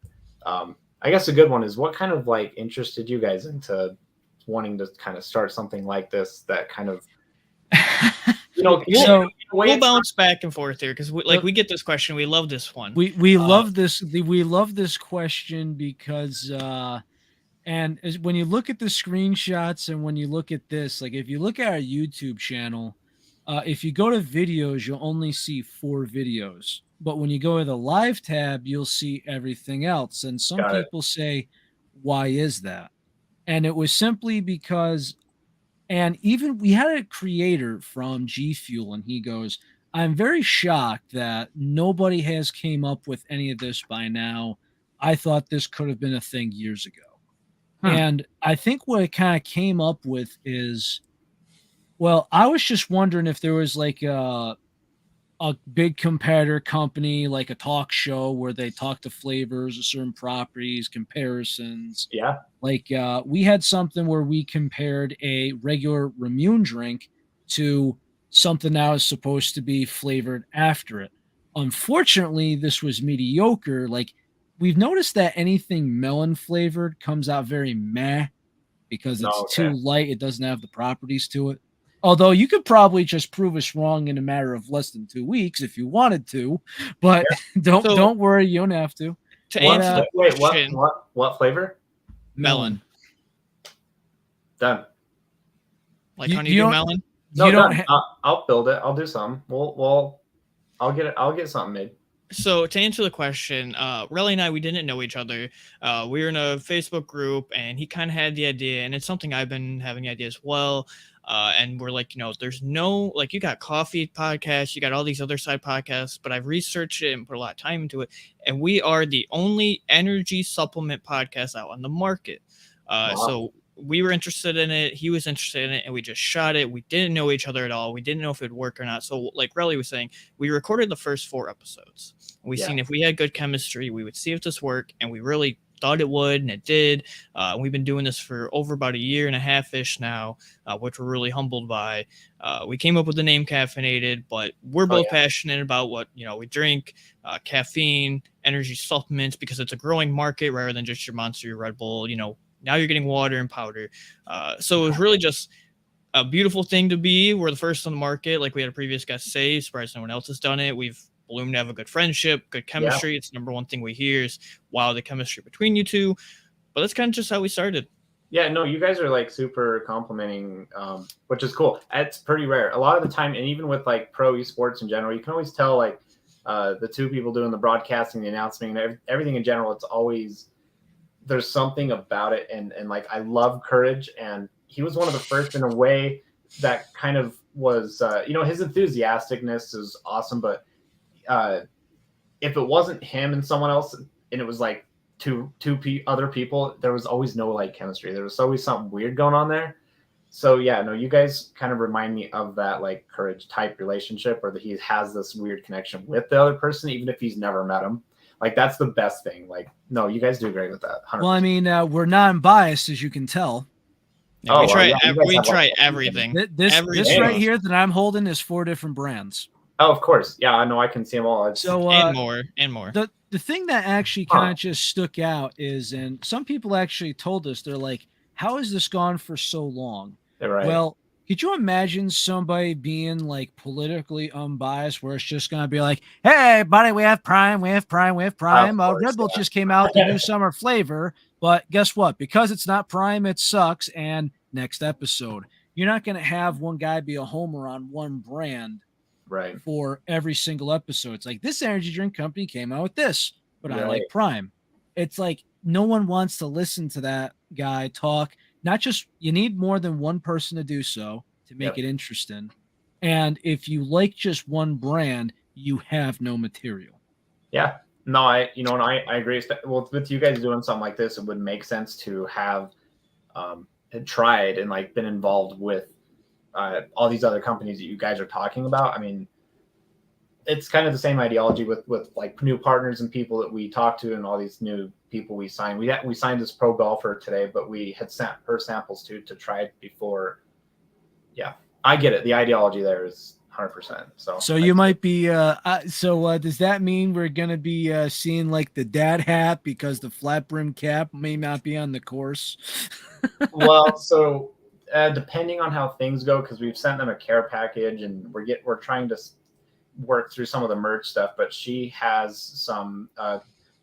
I guess a good one is what kind of like interested you guys into wanting to kind of start something like this that kind of, we'll bounce back and forth here because we get this question. We love this one. We love this. We love this question because when you look at the screenshots and when you look at this, like if you look at our YouTube channel, if you go to videos, you'll only see 4 videos. But when you go to the live tab, you'll see everything else. And some people say, why is that? And it was simply because, and even we had a creator from G Fuel, and he goes, I'm very shocked that nobody has came up with any of this by now. I thought this could have been a thing years ago. And I think what it kind of came up with is, well, I was just wondering if there was like a big competitor company, like a talk show where they talk to flavors of certain properties, comparisons. Yeah. Like we had something where we compared a regular Ramune drink to something that was supposed to be flavored after it. Unfortunately, this was mediocre. Like we've noticed that anything melon flavored comes out very meh because it's too light. It doesn't have the properties to it. Although you could probably just prove us wrong in a matter of less than 2 weeks if you wanted to, but don't worry, you don't have to. To answer the question, what flavor? Melon. Done. Like honeydew melon? No, done. I'll build it. I'll do something. I'll get it. I'll get something made. So to answer the question, Relly and I, we didn't know each other. We were in a Facebook group, and he kind of had the idea, and it's something I've been having the idea as well. And we're like, there's no, like, you got coffee podcasts, you got all these other side podcasts, but I've researched it and put a lot of time into it. And we are the only energy supplement podcast out on the market. Wow. So we were interested in it. He was interested in it, and we just shot it. We didn't know each other at all. We didn't know if it would work or not. So like Relly was saying, we recorded the first 4 episodes. We seen if we had good chemistry, we would see if this worked, and we really thought it would, and it did. We've been doing this for over about 1.5 years now, which we're really humbled by. We came up with the name Caffeinated, but we're both passionate about what we drink, caffeine, energy supplements, because it's a growing market rather than just your Monster, your Red Bull. Now you're getting water and powder. So it was really just a beautiful thing to be. We're the first on the market. Like we had a previous guest say, surprised no one else has done it. We've bloomed to have a good friendship, good chemistry. It's the number one thing we hear is, wow, the chemistry between you two. But that's kind of just how we started. Yeah, no, you guys are like super complimenting, which is cool. It's pretty rare. A lot of the time, and even with like pro esports in general, you can always tell like the 2 people doing the broadcasting, the announcing, and everything in general. It's always, there's something about it. And like, I love Courage, and he was one of the first in a way that kind of was, his enthusiasticness is awesome, but if it wasn't him and someone else, and it was like two other people, there was always no like chemistry. There was always something weird going on there. So yeah, no, you guys kind of remind me of that like Courage type relationship, where he has this weird connection with the other person, even if he's never met him. Like that's the best thing. Like, no, you guys do great with that. 100%. Well, I mean, we're non-biased, as you can tell. Yeah, we try everything. This right here that I'm holding is 4 different brands. Oh, of course. Yeah, I know. I can see them all. And more. The thing that actually kind of just stuck out is, and some people actually told us, they're like, how has this gone for so long? Right. Well, could you imagine somebody being like politically unbiased, where it's just going to be like, hey, buddy, we have Prime. Red Bull just came out with a new summer flavor. But guess what? Because it's not Prime, it sucks. And next episode, you're not going to have one guy be a homer on one brand. Right. For every single episode. It's like, this energy drink company came out with this, but I like Prime. It's like no one wants to listen to that guy talk. Not just, you need more than one person to do so to make it interesting. And if you like just one brand, you have no material. Yeah. No, I agree. Well, with you guys doing something like this, it would make sense to have tried and like been involved with all these other companies that you guys are talking about. I mean, it's kind of the same ideology with like new partners and people that we talk to, and all these new people we signed. We signed this pro golfer today, but we had sent her samples to try it before. Yeah, I get it. The ideology there is 100%. So you might be. Does that mean we're gonna be seeing like the dad hat because the flat brim cap may not be on the course? Well, so depending on how things go, because we've sent them a care package and we're trying to work through some of the merch stuff, but she has some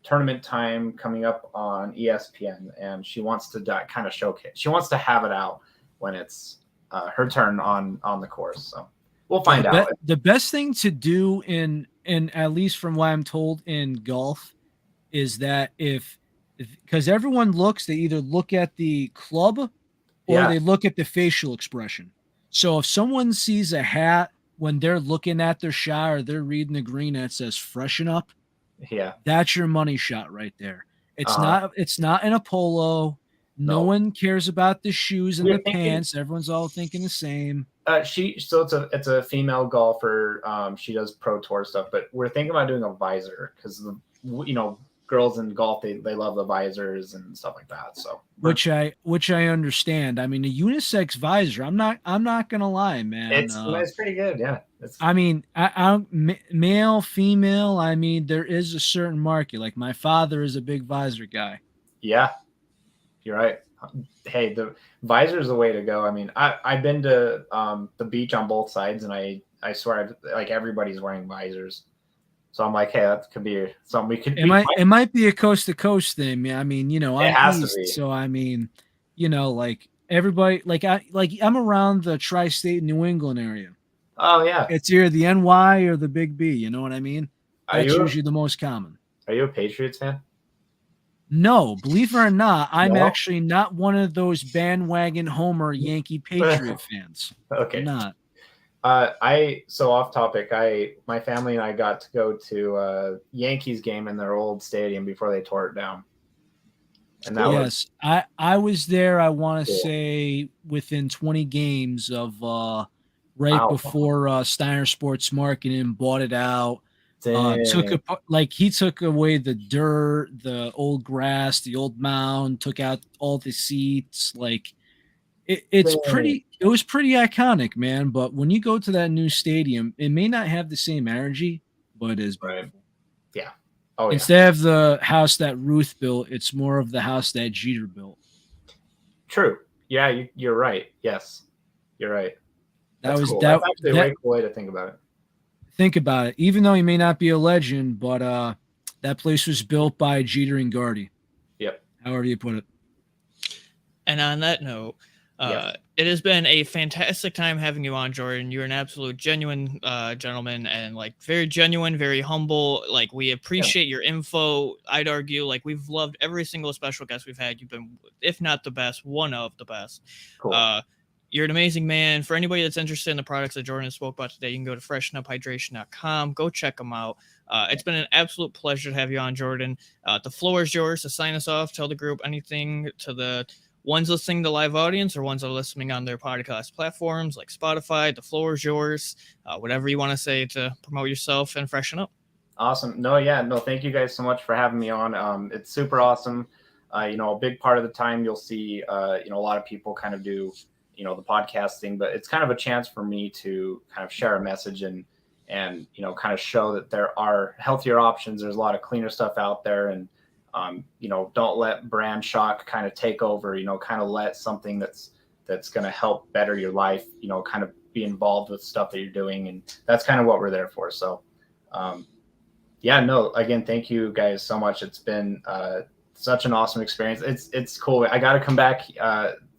tournament time coming up on ESPN, and she wants to kind of showcase. She wants to have it out when it's her turn on the course. So we'll find out. The best thing to do in at least from what I'm told in golf is that because everyone they either look at the club or they look at the facial expression. So if someone sees a hat when they're looking at their shot or they're reading the green that says "Freshen Up," that's your money shot right there. It's not in a polo. No one cares about the shoes and the pants. Everyone's all thinking the same. It's a female golfer. She does pro tour stuff, but we're thinking about doing a visor because girls in golf they love the visors and stuff like that. So which I understand. I mean, a unisex visor. I'm not gonna lie, man. It's pretty good. Yeah. I mean, male, female. I mean, there is a certain market. Like my father is a big visor guy. Yeah, you're right. Hey, the visor is the way to go. I mean, I've been to the beach on both sides, and I swear, like everybody's wearing visors. So I'm like, hey, that could be something we could. It might be a coast to coast thing. Yeah, I mean, I'm east, so I mean, like everybody, I'm around the tri-state New England area. Oh yeah, it's either the NY or the Big B. You know what I mean? That's usually the most common. Are you a Patriots fan? No, believe it or not, I'm actually not one of those bandwagon Homer Yankee Patriot fans. Okay, I'm not. So off topic, my family and I got to go to a Yankees game in their old stadium before they tore it down. And I was there, I want to say within 20 games of before Steiner Sports Marketing bought it out. He took away the dirt, the old grass, the old mound, took out all the seats. Like it was pretty iconic, man. But when you go to that new stadium, it may not have the same energy, but it is beautiful. Right. Yeah. Oh, yeah. Instead of the house that Ruth built, it's more of the house that Jeter built. True. Yeah, you're right. Yes, you're right. That's cool. That's actually a very cool way to think about it. Think about it. Even though he may not be a legend, but that place was built by Jeter and Gardy. Yep. However you put it. And on that note, it has been a fantastic time having you on, Jordan. You're an absolute genuine gentleman and very genuine, very humble. We appreciate your info. I'd argue we've loved every single special guest we've had. You've been, if not the best, one of the best. Cool. You're an amazing man. For anybody that's interested in the products that Jordan spoke about today, you can go to freshenuphydration.com. Go check them out. It's been an absolute pleasure to have you on, Jordan. The floor is yours to sign us off. Tell the group anything to the ones listening to live audience or ones that are listening on their podcast platforms like Spotify. The floor is yours. Whatever you want to say to promote yourself and freshen up. Awesome. No, thank you guys so much for having me on. It's super awesome. A big part of the time you'll see, a lot of people kind of do, the podcasting, but it's kind of a chance for me to kind of share a message and kind of show that there are healthier options. There's a lot of cleaner stuff out there, and don't let brand shock kind of take over. Kind of let something that's going to help better your life, kind of be involved with stuff that you're doing, and that's kind of what we're there for. So again, thank you guys so much. It's been such an awesome experience. It's cool. I got to come back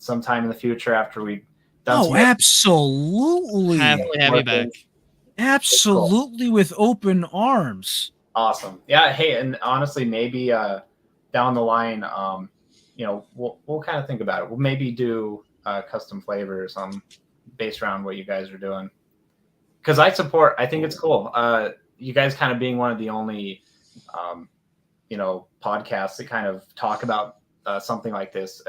sometime in the future after we done absolutely. Happily have you back. Absolutely, cool. With open arms. Awesome. Yeah. Hey, and honestly, maybe down the line, we'll kind of think about it. We'll maybe do custom flavor or something based around what you guys are doing. Because I think it's cool. You guys kind of being one of the only, podcasts that kind of talk about something like this,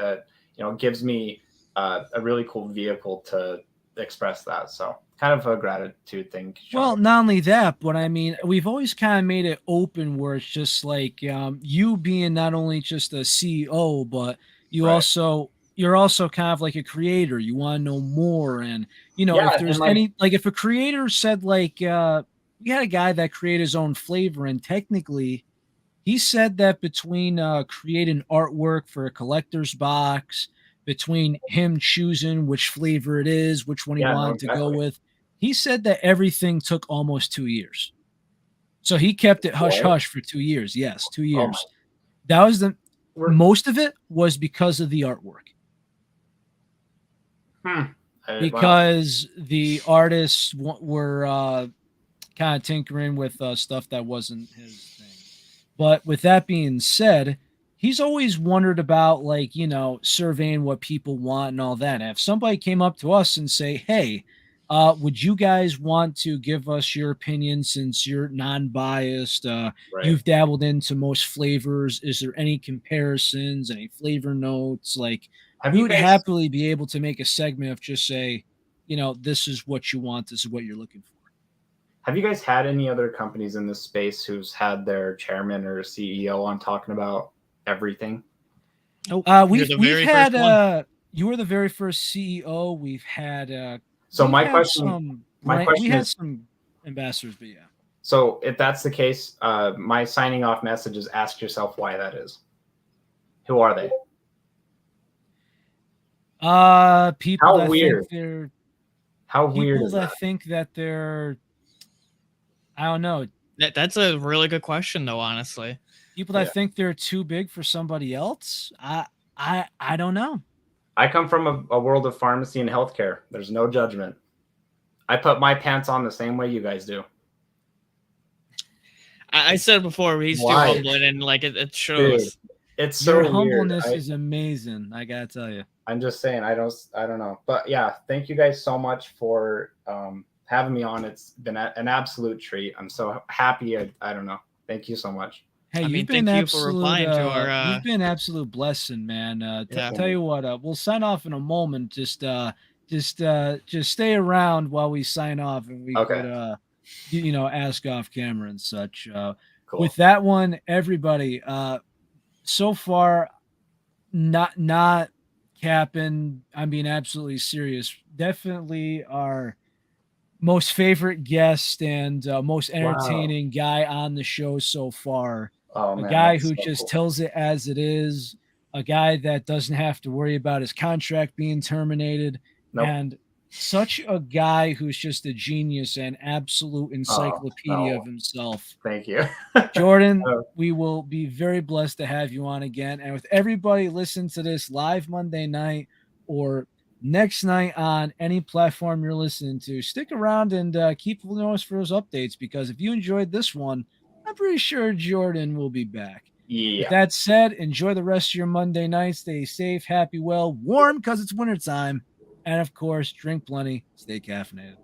gives me a really cool vehicle to express that. So kind of a gratitude thing. Well, not only that, but I mean, we've always kind of made it open where it's just you being not only just a CEO, but you also you're also kind of like a creator. You want to know more. And, you know, Yeah, if there's and, like- any, like if a creator said like, you had a guy that created his own flavor, and technically he said that between creating artwork for a collector's box, between him choosing which flavor it is, which one he Yeah, no, wanted to go exactly. with, he said that everything took almost 2 years. So he kept it hush What? hush for 2 years. Yes, 2 Oh years. That was the We're- most of it was because of the artwork. Wow. Because the artists were kind of tinkering with stuff that wasn't his thing. But with that being said, he's always wondered about, like, you know, surveying what people want and all that. And if somebody came up to us and say, hey, would you guys want to give us your opinion, since you're non-biased? Right. You've dabbled into most flavors. Is there any comparisons, any flavor notes? Like, Have we you would guys- happily be able to make a segment of just say, you know, this is what you want, this is what you're looking for. Have you guys had any other companies in this space who's had their chairman or CEO on talking about everything? We've the very had first one. you were the very first CEO. We've had So we've my had question, some my we question had is, some ambassadors, but yeah. so if that's the case, my signing off message is ask yourself why that is. Who are they? People How that weird. think they're How weird people is that that? think that they're, I don't know, That's a really good question, though. Honestly, people that Yeah. think they're too big for somebody else. I don't know. I come from a world of pharmacy and healthcare. There's no judgment. I put my pants on the same way you guys do. I said before he's too Why? humbling, and like it shows. It's so Your weird. humbleness is amazing. I gotta tell you. I'm just saying, I don't know. But yeah, thank you guys so much for having me on. It's been an absolute treat. I'm so happy. I don't know. Thank you so much. Hey, I you've mean, been thank you for absolute. replying to our. You've been absolute blessing, man. Yeah. Tell you what, we'll sign off in a moment. Just stay around while we sign off, and we Okay. could, you know, ask off camera and such. Cool. With that one, everybody, so far, not capping. I'm being absolutely serious. Definitely our most favorite guest and most entertaining guy on the show so far. Oh, A man, guy that's who so just cool. tells it as it is, a guy that doesn't have to worry about his contract being terminated, Nope. and such a guy who's just a genius and absolute encyclopedia no. of himself. Thank you. Jordan, Oh. we will be very blessed to have you on again. And with everybody listening to this live Monday night or next night on any platform you're listening to, stick around and keep following us for those updates, because if you enjoyed this one, I'm pretty sure Jordan will be back. Yeah. With that said, enjoy the rest of your Monday night. Stay safe, happy, well, warm because it's wintertime. And of course, drink plenty, stay caffeinated.